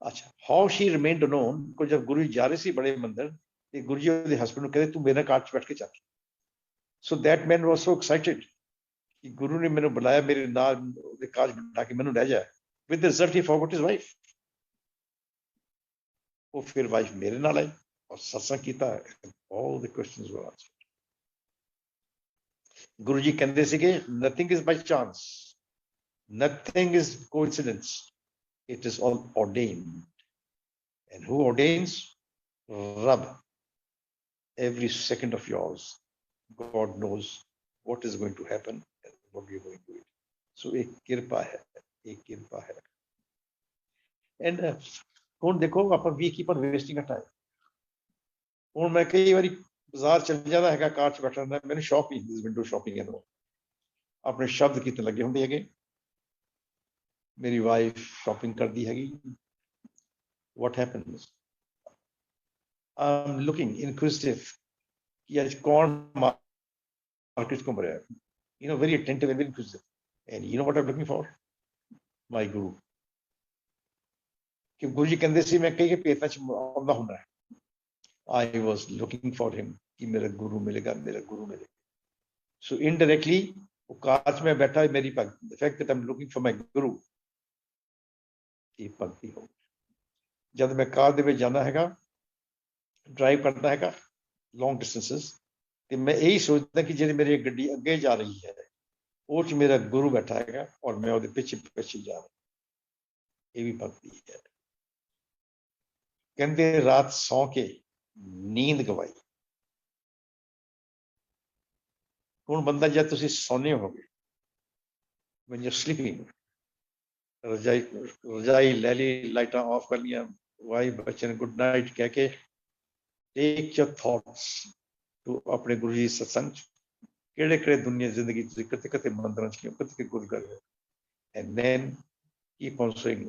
ਅੱਛਾ, how she remained alone, ਕੋ ਜਬ ਗੁਰੂ ਜੀ ਜਾ ਰਹੇ ਸੀ ਬੜੇ ਮੰਦਰ ਤੇ ਗੁਰੂ ਜੀ ਉਹਦੇ ਹਸਬੈਂਡ ਨੂੰ ਕਹਿੰਦੇ ਤੂੰ ਮੇਰੇ ਕਾਰ 'ਚ ਬੈਠ ਕੇ ਚੱਲ। ਸੋ that man was so excited ਕਿ ਗੁਰੂ ਨੇ ਮੈਨੂੰ ਬੁਲਾਇਆ, ਮੇਰੇ ਨਾਲ ਉਹਦੇ ਕਾਰ 'ਚ ਬਿਠਾ ਕੇ ਮੈਨੂੰ ਲੈ ਜਾਏ। with the result he forgot his wife। ਉਹ ਫਿਰ ਵਾਈਫ ਮੇਰੇ ਨਾਲ ਆਈ ਔਰ ਸਤਸੰਗ ਕੀਤਾ। all the questions were answered। Guru ji ਕਹਿੰਦੇ ਸੀਗੇ nothing is by chance, nothing is coincidence, it is all ordained। and who ordains? Rab। every second of yours God knows what is going to happen and what you are going to do। so ek kirpa hai। and ਹੁਣ ਦੇਖੋ ਆਪਾਂ ਵੀ keep on wasting our time। ਹੁਣ ਮੈਂ ਕਈ ਵਾਰੀ ਬਾਜ਼ਾਰ ਚਲ ਜਾਂਦਾ ਹੈਗਾ, ਕਾਰ 'ਚ ਬੈਠਾ ਹੁੰਦਾ, ਮੈਨੂੰ ਸ਼ਾਪਿੰਗ ਵਿੰਡੋ ਸ਼ਾਪਿੰਗ ਹੈ, ਆਪਣੇ ਸ਼ਬਦ ਕੀਤੇ ਲੱਗੇ ਹੁੰਦੇ ਹੈਗੇ। ਮੇਰੀ ਵਾਈਫ ਸ਼ਾਪਿੰਗ ਕਰਦੀ ਹੈਗੀ। what happens, I'm looking inquisitive कि आज कौन मार्केट को भरा है, very attentive and very inquisitive, and you know what I'm looking for? my guru। कि गुरु जी कहते सी मैं कई पेतां च आउंदा हुंदा, I was looking for him कि मेरा गुरु मिलेगा, मेरा गुरु मिलेगा। so indirectly वो कार 'ਚ मैं बैठा, मेरी भक्ति, the fact that I'm looking for my guru, ये भक्ति हो। जब मैं कार ਦੇ ਵਿੱਚ ਜਾਣਾ ਹੈਗਾ, ਡਰਾਈਵ ਕਰਦਾ ਹੈਗਾ ਲੌਂਗ ਡਿਸਟੈਂसेस, ਤੇ ਮੈਂ ਇਹੀ ਸੋਚਦਾ ਕਿ ਜਿਹੜੀ ਮੇਰੀ ਗੱਡੀ ਅੱਗੇ ਜਾ ਰਹੀ ਹੈ ਉਹ 'ਚ ਮੇਰਾ ਗੁਰੂ ਬੈਠਾ ਹੈਗਾ ਔਰ ਮੈਂ ਉਹਦੇ ਪਿੱਛੇ ਪਿੱਛੇ ਜਾ ਰਿਹਾ। ਇਹ ਵੀ ਭਗਤੀ ਹੈ। ਕਹਿੰਦੇ ਰਾਤ ਸੌਂ ਕੇ ਨੀਂਦ ਗਵਾਈ। ਹੁਣ ਬੰਦਾ ਜਦ ਤੁਸੀਂ ਸੌਂਦੇ ਹੋਗੇ, when you're sleeping, ਰਜਾਈ ਲੈ ਲਈ, ਲਾਈਟਾਂ ਆਫ ਕਰ ਲਈਆਂ, ਵਾਈ ਬੱਚੇ ਨੇ ਗੁੱਡ ਨਾਈਟ ਕਹਿ ਕੇ ਟੇਕ ਯਰ ਥਾਟਸ ਟੂ ਆਪਣੇ ਗੁਰੂ ਜੀ ਸਤਸੰਗ 'ਚ ਕਿਹੜੇ ਕਿਹੜੇ ਦੁਨੀਆ ਜ਼ਿੰਦਗੀ ਤੁਸੀਂ ਕਿਤੇ ਕਿਤੇ ਮੰਦਰਾਂ 'ਚ ਕਿਉਂ ਕਿਤੇ ਗੁਰਦੁਆਰੇ, and then keep on saying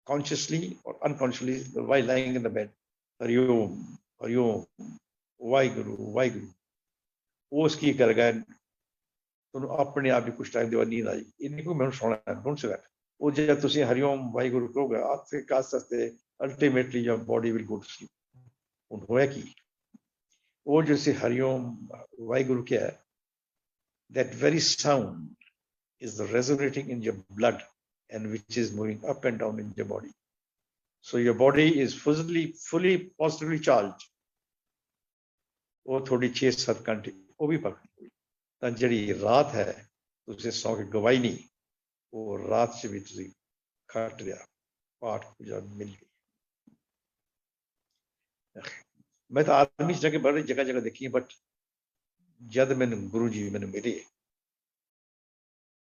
consciously or unconsciously while lying in the bed, Hariom Hariom Waheguru Waheguru. वो उसकी कर गए ਤੁਹਾਨੂੰ ਆਪਣੇ ਆਪ ਹੀ ਕੁਛ ਟਾਈਮ ਦੇ ਬਾਅਦ ਨੀਂਦ ਆ ਜਾਏਗੀ। ਇੰਨੀ ਕੋਈ ਮੈਨੂੰ ਸੌਣਾ ਡੋਂਟ ਸੇ ਦੈਟ। ਉਹ ਜੇ ਤੁਸੀਂ ਹਰੀਓਮ ਵਾਹਿਗੁਰੂ ਕਹੋਗੇ ਆਤੇ ਕਾਸ ਵਾਸਤੇ ultimately your body will go to sleep. ਹੁਣ ਹੋਇਆ ਕੀ, ਉਹ ਜੋ ਸੀ ਹਰੀਓਮ ਵਾਹਿਗੁਰੂ ਕਿਹਾ, that very sound is the resonating in your blood and which is moving up and down in your body. So your body is fully positively charged. ਉਹ ਥੋੜੀ 6-7 ਘੰਟੇ ਉਹ ਵੀ ਭਗਤੀ। ਤਾਂ ਜਿਹੜੀ ਰਾਤ ਹੈ ਤੁਸੀਂ ਸੌਂ ਕੇ ਗਵਾਈ ਨਹੀਂ, ਉਹ ਰਾਤ 'ਚ ਵੀ ਤੁਸੀਂ ਖੱਟ ਲਿਆ, ਪਾਠ ਪੂਜਾ ਮਿਲ ਗਈ। ਮੈਂ ਤਾਂ ਆਦਮੀ ਜਾ ਕੇ ਬੜੀ ਜਗ੍ਹਾ ਜਗ੍ਹਾ ਦੇਖੀ, ਬਟ ਜਦ ਮੈਨੂੰ ਗੁਰੂ ਜੀ ਮੈਨੂੰ ਮਿਲੇ,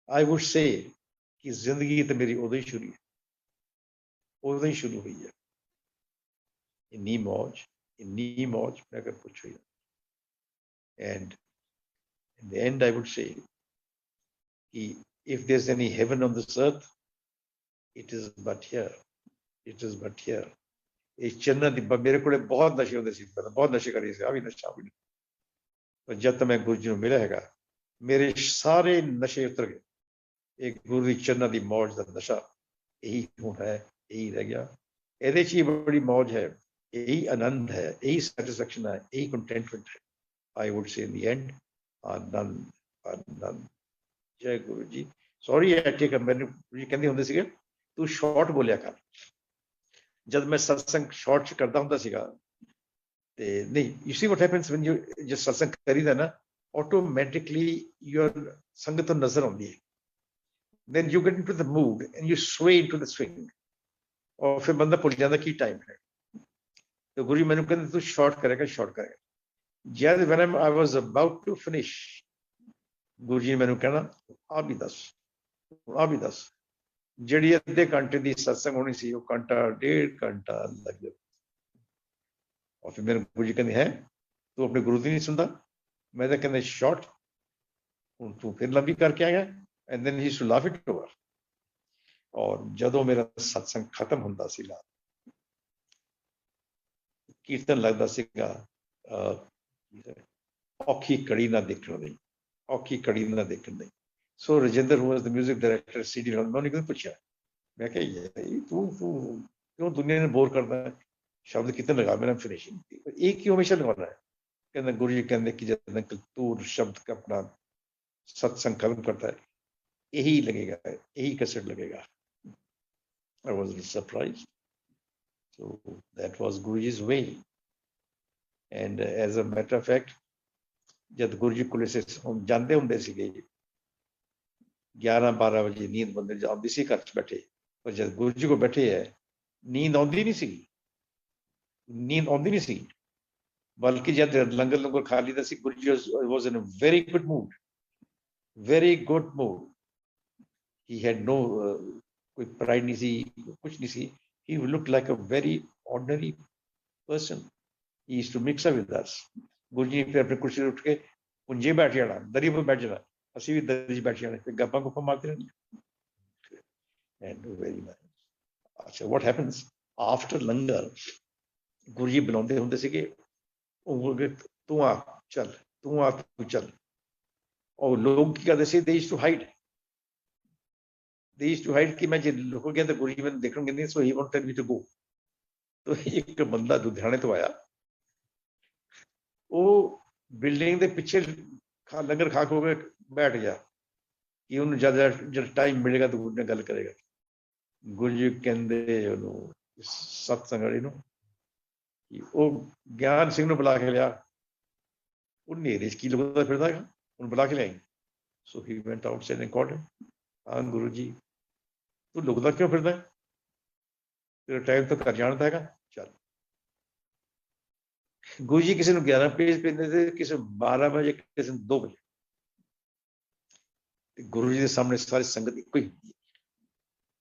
ਆਈ ਵੁੱਡ ਸੇ ਕਿ ਜ਼ਿੰਦਗੀ ਤਾਂ ਮੇਰੀ ਉਦੋਂ ਹੀ ਸ਼ੁਰੂ ਹੋਈ ਹੈ। ਇੰਨੀ ਮੌਜ ਮੈਂ ਅਗਰ ਪੁੱਛੋ ਹੀ। And in the end, I would say, if there's any heaven on this earth, it is but here. It is but here. ਇਹ ਚੰਨਾ ਦੀ ਮੇਰੇ ਕੋਲੇ ਬਹੁਤ ਨਸ਼ੇ ਹੁੰਦੇ ਸੀ, ਬਹੁਤ ਨਸ਼ੇ ਕਰੀ ਸੀ, ਆ ਵੀ ਨਸ਼ਾ ਵੀ। ਪਰ ਜਦ ਤੱਕ ਮੈਂ ਗੁਰੂ ਜੀ ਨੂੰ ਮਿਲਿਆ ਹੈਗਾ, ਮੇਰੇ ਸਾਰੇ ਨਸ਼ੇ ਉਤਰ ਗਏ। ਇਹ ਗੁਰੂ ਦੀ ਚੰਨਾ ਦੀ ਮੌਜ ਦਾ ਨਸ਼ਾ ਇਹੀ ਹੁਣ ਹੈ, ਇਹੀ ਰਹਿ ਗਿਆ। ਇਹਦੇ 'ਚ ਹੀ ਬੜੀ ਮੌਜ ਹੈ, ਇਹੀ ਆਨੰਦ ਹੈ, ਇਹੀ ਸੈਟਿਸਫੈਕਸ਼ਨ ਹੈ, ਇਹੀ ਕੰਟੈਂਟਮੈਂਟ ਹੈ। I would say in the end, Anand, ਜੈ ਗੁਰੂ ਜੀ। ਸੌਰੀ ਮੈਨੂੰ ਜੀ ਕਹਿੰਦੇ ਹੁੰਦੇ ਸੀਗੇ ਤੂੰ ਸ਼ਾਰਟ ਬੋਲਿਆ ਕਰ। ਜਦ ਮੈਂ ਸਤਸੰਗ ਸ਼ਾਰਟ 'ਚ ਕਰਦਾ ਹੁੰਦਾ ਸੀਗਾ ਤੇ ਨਹੀਂ, you C what happens when you ਜੇ ਸਤਸੰਗ ਕਰੀਦਾ ਨਾ, ਆਟੋਮੈਟਿਕਲੀ ਯੂਰ ਸੰਗਤ ਤੋਂ ਨਜ਼ਰ ਆਉਂਦੀ ਹੈ। then you get into the mood and you sway into the swing, ਔਰ ਫਿਰ ਬੰਦਾ ਭੁੱਲ ਜਾਂਦਾ ਕੀ ਟਾਈਮ ਹੈ। ਤੇ ਗੁਰੂ ਜੀ ਮੈਨੂੰ ਕਹਿੰਦੇ ਤੂੰ ਸ਼ਾਰਟ ਕਰੇਗਾ। ਜਦ when I was about to finish, Guru ji ਨੇ ਮੈਨੂੰ ਕਹਿਣਾ ਆ ਵੀ ਦੱਸ। ਜਿਹੜੀ ਅੱਧੇ ਘੰਟੇ ਦੀ ਸਤਸੰਗ ਹੋਣੀ ਸੀ, ਉਹ ਡੇਢ ਘੰਟਾ ਲੱਗ ਗਿਆ। ਔਰ ਫਿਰ ਮੇਰੇ ਗੁਰੂ ਜੀ ਕਹਿੰਦੇ ਹੈ ਤੂੰ ਆਪਣੇ ਗੁਰੂ ਦੀ ਨਹੀਂ ਸੁਣਦਾ। ਮੈਂ ਤਾਂ ਕਹਿੰਦੇ ਸ਼ਾਰਟ, ਹੁਣ ਤੂੰ ਫਿਰ ਲੰਬੀ ਕਰਕੇ ਆਇਆ। and then he used to laugh it over. ਔਰ ਜਦੋਂ ਮੇਰਾ ਸਤਸੰਗ ਖਤਮ ਹੁੰਦਾ ਸੀਗਾ, ਕੀਰਤਨ ਲੱਗਦਾ ਸੀਗਾ, ਔਖੀ ਕੜੀ ਨਾ ਦੇਖਣ ਲਈ। ਸੋ Rajinder who was the music director CD ਨਾਲ, ਮੈਂ ਉਹਨੂੰ ਪੁੱਛਿਆ, ਮੈਂ ਕਿਹਾ ਤੂੰ ਕਿਉਂ ਦੁਨੀਆ ਨੂੰ ਬੋਰ ਕਰਦਾ ਹੈ, ਸ਼ਬਦ ਕੀਰਤਨ ਲਗਾ, ਮੇਰਾ ਫਿਨਿਸ਼ਿੰਗ ਇਹ ਕਿਉਂ ਹਮੇਸ਼ਾ ਲਗਾਉਣਾ ਹੈ। ਕਹਿੰਦਾ ਗੁਰੂ ਜੀ ਕਹਿੰਦੇ ਕਿ ਜਦ ਅੰਕਲ ਤੂਰ ਸ਼ਬਦ का अपना सत्संग खत्म करता है, यही लगेगा, यही कैसेट लगेगा। I was surprised. So that was Guruji's way. And as a matter of fact, जब गुरुजी कोले से हम जानते होंगे सीगे 11-12 बजे नींद बंदे आती सी घर च बैठे, पर जब गुरुजी को बैठे है नींद आती नहीं सी, बल्कि जब लंगर खा लीता सी, गुरुजी was in a very good mood. He had no कोई pride नहीं सी, कुछ नहीं सी। He looked like a very ordinary person. He used to mix up with us. गुरुजी फिर अपने कुर्सी उठ के पुंजे बैठ जाना, दरी पर बैठ जाना, ਅਸੀਂ ਵੀ ਦਰੀ 'ਚ ਬੈਠ ਜਾਣਾ, ਫਿਰ ਗੱਪਾਂ ਮਾਰਦੇ ਰਹਿੰਦੇ। And very nice. ਅੱਛਾ, what happens after ਲੰਗਰ, ਗੁਰੂ ਜੀ ਬੁਲਾਉਂਦੇ ਹੁੰਦੇ ਸੀਗੇ, ਉਹ ਤੂੰ ਆ ਚੱਲ। ਔਰ ਲੋਕ ਕੀ ਕਰਦੇ ਸੀ, they used to hide ਕਿ ਮੈਂ ਜੇ ਲੁਕ ਗਿਆ ਤਾਂ ਗੁਰੂ ਜੀ ਮੈਨੂੰ ਦੇਖਣਗੇ ਨਹੀਂ, so he wanted me to go. तो ਇੱਕ ਬੰਦਾ ਲੁਧਿਆਣੇ ਤੋਂ ਆਇਆ, ਉਹ ਬਿਲਡਿੰਗ ਦੇ ਪਿੱਛੇ ਲੰਗਰ ਖਾ ਕੇ ਬੈਠ ਗਿਆ ਕਿ ਉਹਨੂੰ ਜਦ ਟਾਈਮ ਮਿਲੇਗਾ ਤਾਂ ਗੁਰੂ ਨਾਲ ਗੱਲ ਕਰੇਗਾ। ਗੁਰੂ ਜੀ ਕਹਿੰਦੇ ਉਹਨੂੰ ਸਤਸੰਗ ਵਾਲੇ ਨੂੰ, ਉਹ ਗਿਆਨ ਸਿੰਘ ਨੂੰ ਬੁਲਾ ਕੇ ਲਿਆ। ਉਹ ਨੇਰੇ 'ਚ ਕੀ ਲੁਕਦਾ ਫਿਰਦਾ ਹੈਗਾ, ਉਹਨੂੰ ਬੁਲਾ ਕੇ ਲਿਆਈ। So he went outside and called him. हाँ गुरु जी, तू लुकदा क्यों फिरदा है? तेरा टाइम तो घर जाना था। चल। गुरु जी किसी ने 11 पेज पेंदे थे, किसी 12 बजे, किसी 2 बजे। गुरु जी के सामने सारी संगत एक ही,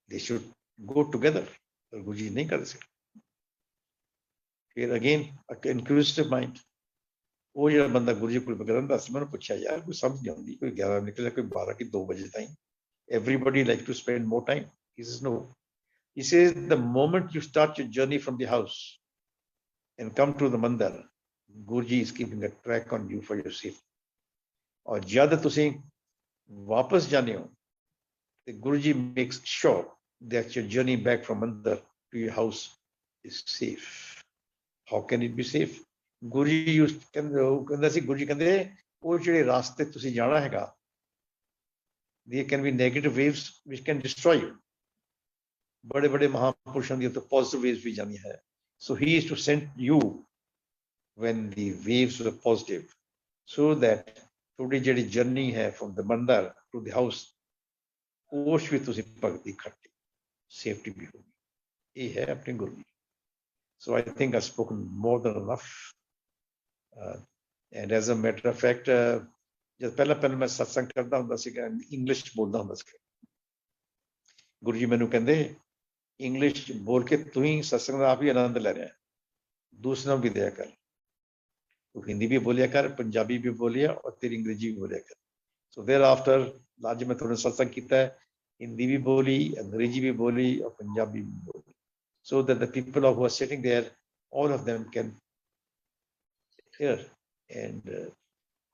दे शुड गो टुगेदर, पर गुरु जी नहीं कर सकते। फिर अगेन इंक्यूजिटिव माइंड, वो जो बंदा गुरु जी को बगरंदा सी, मैंने पूछा यार कोई समझ नहीं आती, कोई 11 निकले, कोई 12 की 2 बजे ताई, everybody like to spend more time. He says no. He says the moment you start your journey from the house and come to the mandir, Guruji is keeping a track on you for your safety. और ज्यादा तुसी वापस जाने हो, the Guruji makes sure that your journey back from mandir to your house is safe. How can it be safe? Guruji used ਕਹਿੰਦਾ ਸੀ, Guruji ਕਹਿੰਦੇ ਉਹ ਜਿਹੜੇ ਰਾਸਤੇ ਤੁਸੀਂ ਜਾਣਾ ਹੈਗਾ, there can be negative waves which can destroy you. बड़े बड़े महापुरुषों की तो पॉजिटिव वेव्स भी जानी है. So he is to send you when the waves are positive, so that थोड़ी ਜਿਹੜੀ जर्नी है from the mandir to the house, ਉਸ ਵਿੱਚ ਤੁਸੀਂ ਭਗਤੀ ਖੱਟੀ, safety भी होगी. ये है अपने गुरु जी. So I think I've spoken more than enough. And as a matter of fact, जब ਪਹਿਲਾਂ ਮੈਂ satsang ਕਰਦਾ ਹੁੰਦਾ ਸੀਗਾ, ਇੰਗਲਿਸ਼ ਬੋਲਦਾ ਹੁੰਦਾ ਸੀ. ਗੁਰੂ ਜੀ ਮੈਨੂੰ ਕਹਿੰਦੇ ਇੰਗਲਿਸ਼ बोल के तू ही सत्संग आप ही आनंद ले रहा है, दूसरों भी दिया कर, तू हिंदी भी बोलिया कर, पंजाबी भी बोलिया और तेरी अंग्रेजी भी बोलिया कर. सो देयर आफ्टर आज मैं थोड़ा सत्संग किया है, हिंदी भी बोली, अंग्रेजी भी बोली और पंजाबी भी बोली, so that the people who are sitting there, all of them can hear and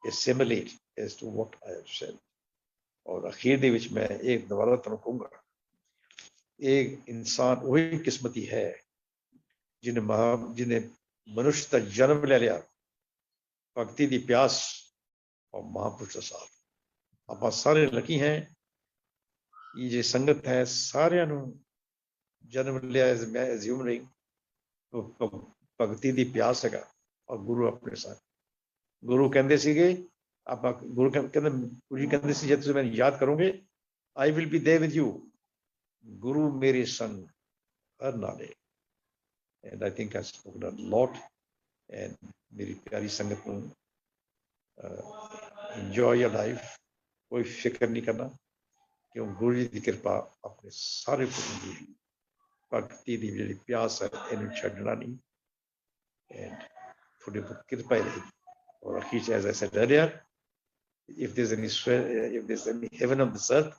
assimilate as to what I have said. और आखिर दे विच मैं एक दोबारा तुहानू कहूँगा, एक इंसान वही किस्मती है जिन्हें मनुष्य का जन्म ले लिया, भक्ति की प्यास और महापुरुष का साथ. आप सारे लकी हैं. ये जो संगत है सारे जन्म लिया एज मैं एज्यूम रही, तो भक्ति की प्यास है और गुरु अपने साथ. गुरु कहते सीगे, आप गुरु कहते सी जब तुम मैंने याद करोगे, I will be there with you. गुरु मेरे संग हर नाले. And I think I spoken a lot. एंड मेरी प्यारी संगत को एंजॉय योर लाइफ, कोई फिक्र नहीं करना, क्यों गुरु जी की कृपा अपने सारे को भक्ति की जी प्यास है, इन छड़ना नहीं. एंड थोड़ी बहुत कृपा ही रहेगी. और आखिर as I said earlier, if there's any heaven on this earth,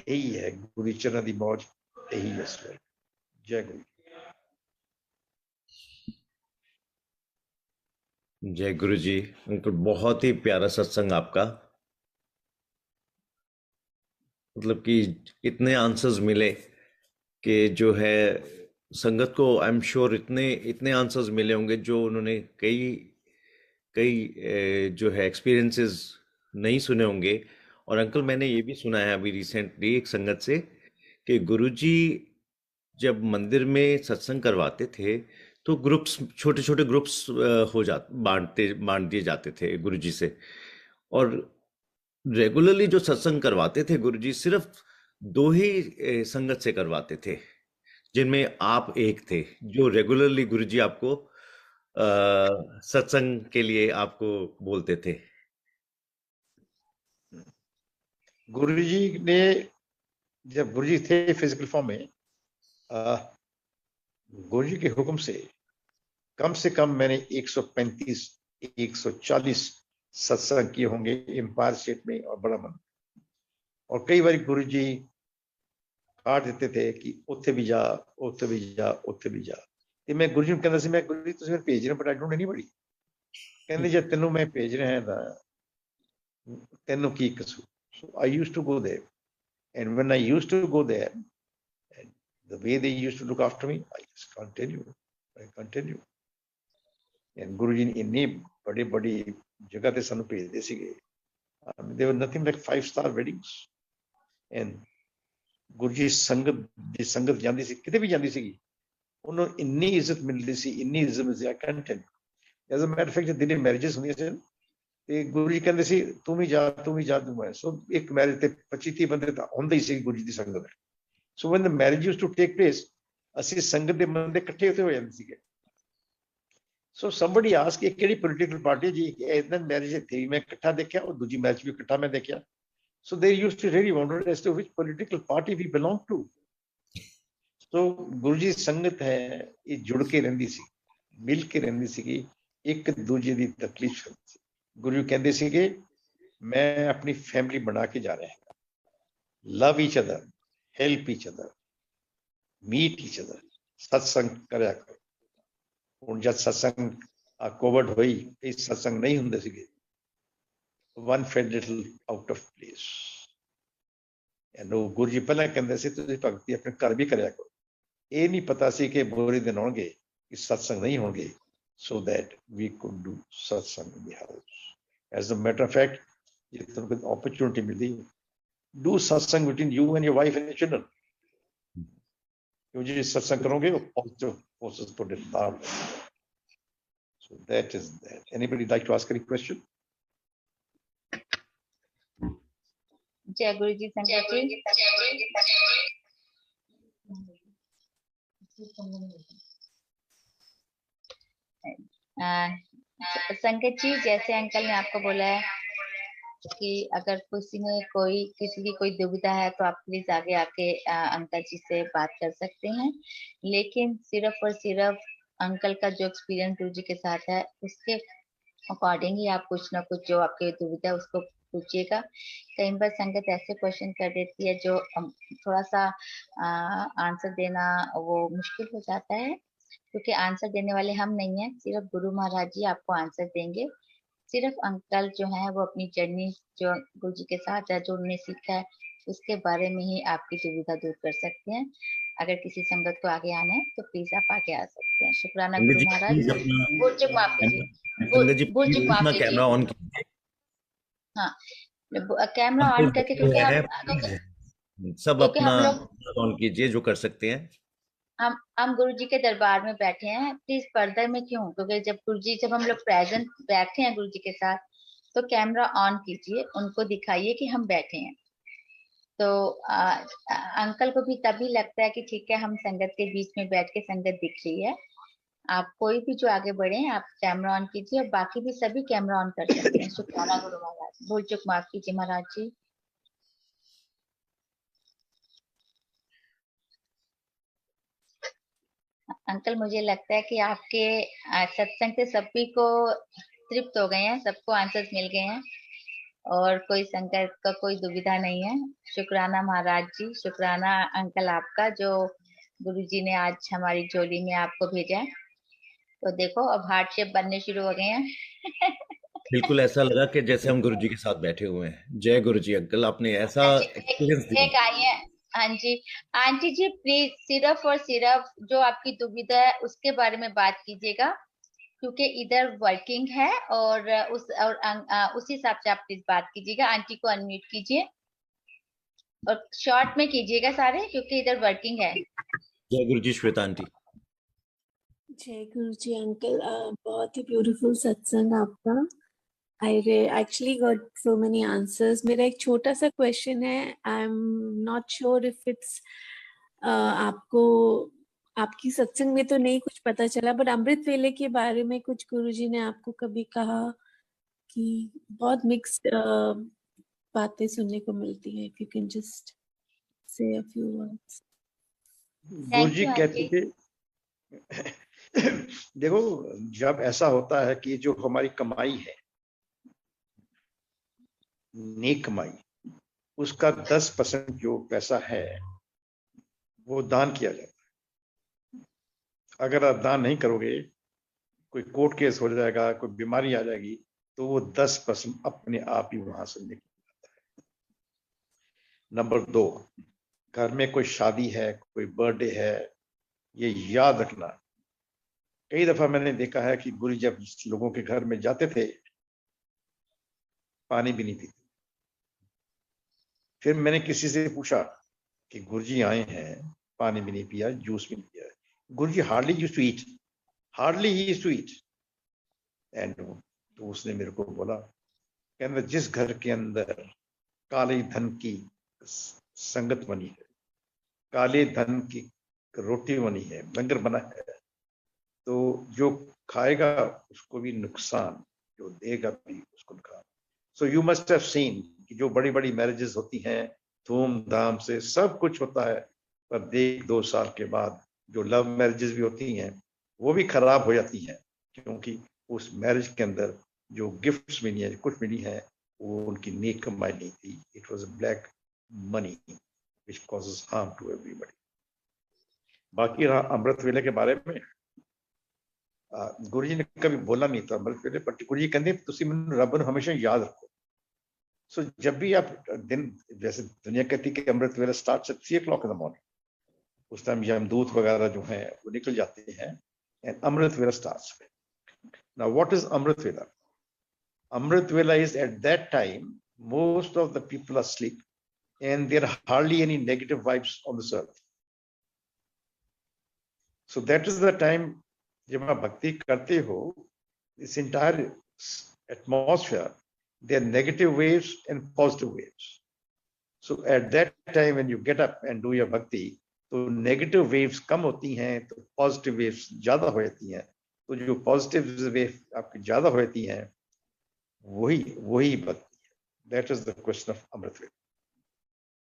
यही है गुरु चरण दी मौज, यही है स्वर्ग. जय गुरु. जय गुरु जी. अंकल बहुत ही प्यारा सत्संग आपका, मतलब कि इतने आंसर्स मिले कि जो है संगत को आई एम श्योर इतने आंसर्स मिले होंगे जो उन्होंने कई जो है एक्सपीरियंसेस नहीं सुने होंगे. और अंकल मैंने ये भी सुना है अभी रिसेंटली एक संगत से कि गुरुजी जब मंदिर में सत्संग करवाते थे तो ग्रुप्स, छोटे छोटे ग्रुप्स बांट दिए जाते थे गुरुजी से. और रेगुलरली जो सत्संग करवाते थे गुरुजी सिर्फ 2 ही संगत से करवाते थे, जिनमें आप एक थे, जो रेगुलरली गुरुजी आपको सत्संग के लिए आपको बोलते थे. गुरुजी ने, जब गुरुजी थे फिजिकल फॉर्म में, गुरुजी के हुक्म से कम मैंने 135 140 सत्संग किए होंगे एम्पायर स्टेट में और बड़ा मन. और कई बार गुरुजी काट देते थे कि उत्थे भी जा, उत्थे भी जा, उत्थे भी जा. ਤੇ मैं गुरु जी ਨੂੰ ਕਹਿੰਦਾ ਸੀ, मैं गुरु जी ਤੁਸੀਂ ਮੈਨੂੰ ਭੇਜ ਰਹੇ, ਬਟ ਆਈ ਡੋਂਟ ਐਨੀ ਬੜੀ. ਕਹਿੰਦੇ ਜੇ ਤੈਨੂੰ ਮੈਂ ਭੇਜ ਰਿਹਾ ਤਾਂ ਤੈਨੂੰ ਕੀ ਕਸੂਰ. So I used to go there, and when I used to go there, and the way they used to look after me, I just continue. And Guru Ji ਇੰਨੀ बड़ी जगह ਤੇ ਸਾਨੂੰ ਭੇਜਦੇ ਸੀਗੇ. They were nothing like 5-star weddings. And Guru Ji ਸੰਗਤ ਜਾਂਦੀ ਸੀ, ਕਿਤੇ ਵੀ ਜਾਂਦੀ ਸੀਗੀ, ਉਹਨੂੰ ਇੰਨੀ ਇੱਜ਼ਤ ਮਿਲਦੀ ਸੀ, ਇੰਨੀ ਇੱਜ਼ਤ ਮਿਲਦੀ ਸੀ, I can't tell you. As a matter of fact, Delhi ਮੈਰਿजेस ਹੁੰਦੀਆਂ ਸੀ, ਤੇ ਗੁਰੂ ਜੀ ਕਹਿੰਦੇ ਸੀ ਤੂੰ ਵੀ ਜਾ ਦੂੰਗਾ। ਸੋ ਇੱਕ ਮੈਰਿਜ ਤੇ 25-30 ਬੰਦੇ ਤਾਂ ਹੁੰਦੇ ਹੀ ਸੀ ਗੁਰੂ ਜੀ ਦੀ ਸੰਗਤ। ਸੋ when the marriage used to take place, ਅਸੀਂ ਸੰਗਤ ਦੇ ਬੰਦੇ ਇਕੱਠੇ ਉੱਥੇ ਹੋ ਜਾਂਦੇ ਸੀਗੇ। ਸੋ somebody asked ਕਿ ਕਿਹੜੀ ਪੋਲੀਟੀਕਲ ਪਾਰਟੀ ਜੀ, ਇਦਾਂ ਮੈਰਿਜ ਇੱਥੇ ਵੀ ਮੈਂ ਇਕੱਠਾ ਦੇਖਿਆ ਔਰ ਦੂਜੀ ਮੈਰਿਜ ਵੀ ਇਕੱਠਾ ਮੈਂ ਦੇਖਿਆ। So they used to really wonder as to which political party we belong to. So Guru ji ਸੰਗਤ ਹੈ ਇਹ ਜੁੜ ਕੇ ਰਹਿੰਦੀ ਸੀ, ਮਿਲ ਕੇ ਰਹਿੰਦੀ ਸੀਗੀ, ਇੱਕ ਦੂਜੇ ਦੀ ਤਕਲੀਫ ਸੁਣਦੀ ਸੀ। ਗੁਰੂ ਜੀ ਕਹਿੰਦੇ ਸੀਗੇ ਮੈਂ ਆਪਣੀ ਫੈਮਿਲੀ ਬਣਾ ਕੇ ਜਾ ਰਿਹਾ ਹਾਂ, love each other, help each other, meet each other, ਸਤਸੰਗ ਕਰਿਆ ਕਰੋ। ਹੁਣ ਜਦ ਸਤਸੰਗ ਕੋਵਿਡ ਹੋਈ, ਇਹ ਸਤਸੰਗ ਨਹੀਂ ਹੁੰਦੇ ਸੀਗੇ, one felt little out of place। Guru ji ਪਹਿਲਾਂ ਕਹਿੰਦੇ ਸੀ ਤੁਸੀਂ ਭਗਤੀ ਆਪਣੇ ਘਰ ਵੀ ਕਰਿਆ ਕਰੋ। ਇਹ ਨਹੀਂ ਪਤਾ ਸੀ ਕਿ ਬੁਰੇ ਦਿਨ ਹੋਣਗੇ, ਕਿ ਸਤਸੰਗ ਨਹੀਂ ਹੋਣਗੇ। So that we could do satsang in the house. As a matter of fact, if there was opportunity milli, do satsang between you and your wife and your children. क्योंकि सत्संग करोगे वो positive forces put it down. So that is that. Anybody like to ask any question? जय गुरु जी संगत जी। संगत जी, जैसे uncle ने आपको बोला है कि अगर किसी की कोई दुविधा है तो आप प्लीज आगे आके अंकल जी से बात कर सकते हैं। लेकिन सिर्फ और सिर्फ अंकल का जो एक्सपीरियंस गुरु जी के साथ है उसके अकॉर्डिंग ही आप कुछ ना कुछ जो आपके दुविधा है उसको पूछिएगा। कई बार संगत ऐसे क्वेश्चन कर देती है जो थोड़ा सा आंसर देना वो मुश्किल हो जाता है, क्योंकि आंसर देने वाले हम नहीं है, सिर्फ गुरु महाराज जी आपको आंसर देंगे। सिर्फ अंकल जो है वो अपनी जर्नी जो गुरु जी के साथ है, जो उन्होंने सीखा है उसके बारे में ही आपकी दुविधा दूर कर सकते हैं। अगर किसी संगत को आगे आना है तो प्लीज आप आगे आ सकते हैं। शुक्राना संगत गुरु जी महाराज। प्लीज अपना भूल चूक माफ कीजिए, संगत जी भूल चूक प्लीज माफ अपना कीजिए। कैमरा ऑन कीजिए। हाँ, कैमरा हम ऑन लोग करके, बैठे हुए हैं, सब क्योंकि अपना हम लोग ऑन कीजिए जो कर सकते हैं। हम गुरु जी के दरबार में बैठे हैं, प्लीज पर्दे में क्यों? क्योंकि जब हम लोग प्रेजेंट बैठे हैं गुरु जी के साथ तो कैमरा ऑन कीजिए, उनको दिखाइए कि हम बैठे हैं। तो अंकल को भी तभी लगता है कि ठीक है हम संगत के बीच में बैठ के संगत दिख रही है। आप कोई भी जो आगे बढ़े आप कैमरा ऑन कीजिए और बाकी भी सभी कैमरा ऑन कर सकते हैं। शुक्राना गुरु महाराज। भूल चूक माफ कीजिए महाराज जी। अंकल मुझे लगता है कि आपके सत्संग से सभी को तृप्त हो गए हैं, सबको आंसर्स मिल गए हैं और कोई संकट का कोई दुविधा नहीं है। शुक्राना महाराज जी, शुक्राना अंकल आपका जो गुरुजी ने आज हमारी झोली में आपको भेजा है। तो देखो अब हार्ट शेप बनने शुरू हो गए हैं। बिल्कुल ऐसा लगा कि जैसे हम गुरुजी के साथ बैठे हुए हैं। जय गुरुजी अंकल, आपने ऐसा एक्सपीरियंस दिया। एक आई है, हाँ जी आंटी जी, प्लीज सिर्फ और सिर्फ जो आपकी दुविधा है उसके बारे में बात कीजिएगा, क्योंकि इधर वर्किंग है और उसी हिसाब से आप प्लीज बात कीजिएगा। आंटी को अनम्यूट कीजिए और शॉर्ट में कीजिएगा सारे, क्योंकि इधर वर्किंग है। जय गुरुजी श्वेता आंटी। जय गुरुजी अंकल, बहुत ही ब्यूटीफुल सत्संग आपका। I actually got so many answers. मेरा एक छोटा सा क्वेश्चन है, I'm not sure if it's आपको आपकी सत्संग में तो नहीं कुछ पता चला, बट अमृत वेले के बारे में कुछ गुरुजी ने आपको कभी कहा कि बहुत मिक्स्ड बातें सुनने को मिलती है। If you can just say a few words. गुरुजी कहते थे देखो जब ऐसा होता है कि जो हमारी कमाई है नेक कमाई, उसका 10% जो पैसा है वो दान किया जाता है। अगर आप दान नहीं करोगे, कोई कोर्ट केस हो जाएगा, कोई बीमारी आ जाएगी, तो वो 10% अपने आप ही वहां से निकल जाता है। नंबर 2, घर में कोई शादी है, कोई बर्थडे है, ये याद रखना। कई दफा मैंने देखा है कि गुरु जब लोगों के घर में जाते थे पानी भी नहीं पीते। फिर मैंने किसी से पूछा कि गुरुजी आए हैं, पानी भी नहीं पिया, जूस भी नहीं पिया। Guruji hardly used to eat, hardly he used to eat. And तो उसने मेरे को बोला कहते जिस घर के अंदर काले धन की संगत बनी है, काले धन की रोटी बनी है, लंगर बना है, तो जो खाएगा उसको भी नुकसान, जो देगा भी उसको नुकसान। So you must have seen कि जो बड़ी बड़ी मैरिजेस होती हैं, धूमधाम से सब कुछ होता है, पर 1-2 साल के बाद जो लव मैरिजेस भी होती हैं वो भी खराब हो जाती हैं, क्योंकि उस मैरिज के अंदर जो गिफ्ट्स मिली है, कुछ मिली है, वो उनकी नेक कमाई नहीं थी। It was black money which causes harm to everybody. बाकी रहा अमृत वेले के बारे में, गुरु जी ने कभी बोला नहीं था अमृत वेले, बट गुरु जी कहते तुसी मैनूं रब नूं हमेशा याद रखो। सो जब भी आप दिन, जैसे दुनिया कहती कि अमृत वेला starts at 3 o'clock in the morning, उस टाइम यमदूत वगैरह जो हैं वो निकल जाते हैं, एंड अमृत वेला स्टार्ट्स। नाउ व्हाट इज अमृत वेला? अमृत वेला is at that time most of the people are asleep and there are hardly any negative vibes on this earth. So that is the time जब आप भक्ति करते हो, this entire atmosphere, there are negative waves and positive waves. So at that time when you get up and do your bhakti, तो negative waves कम होती हैं, तो positive waves ज्यादा हो जाती हैं। तो जो positive wave आपकी ज्यादा हो जाती हैं, वही भक्ति है। That is the question of Amrit Vela.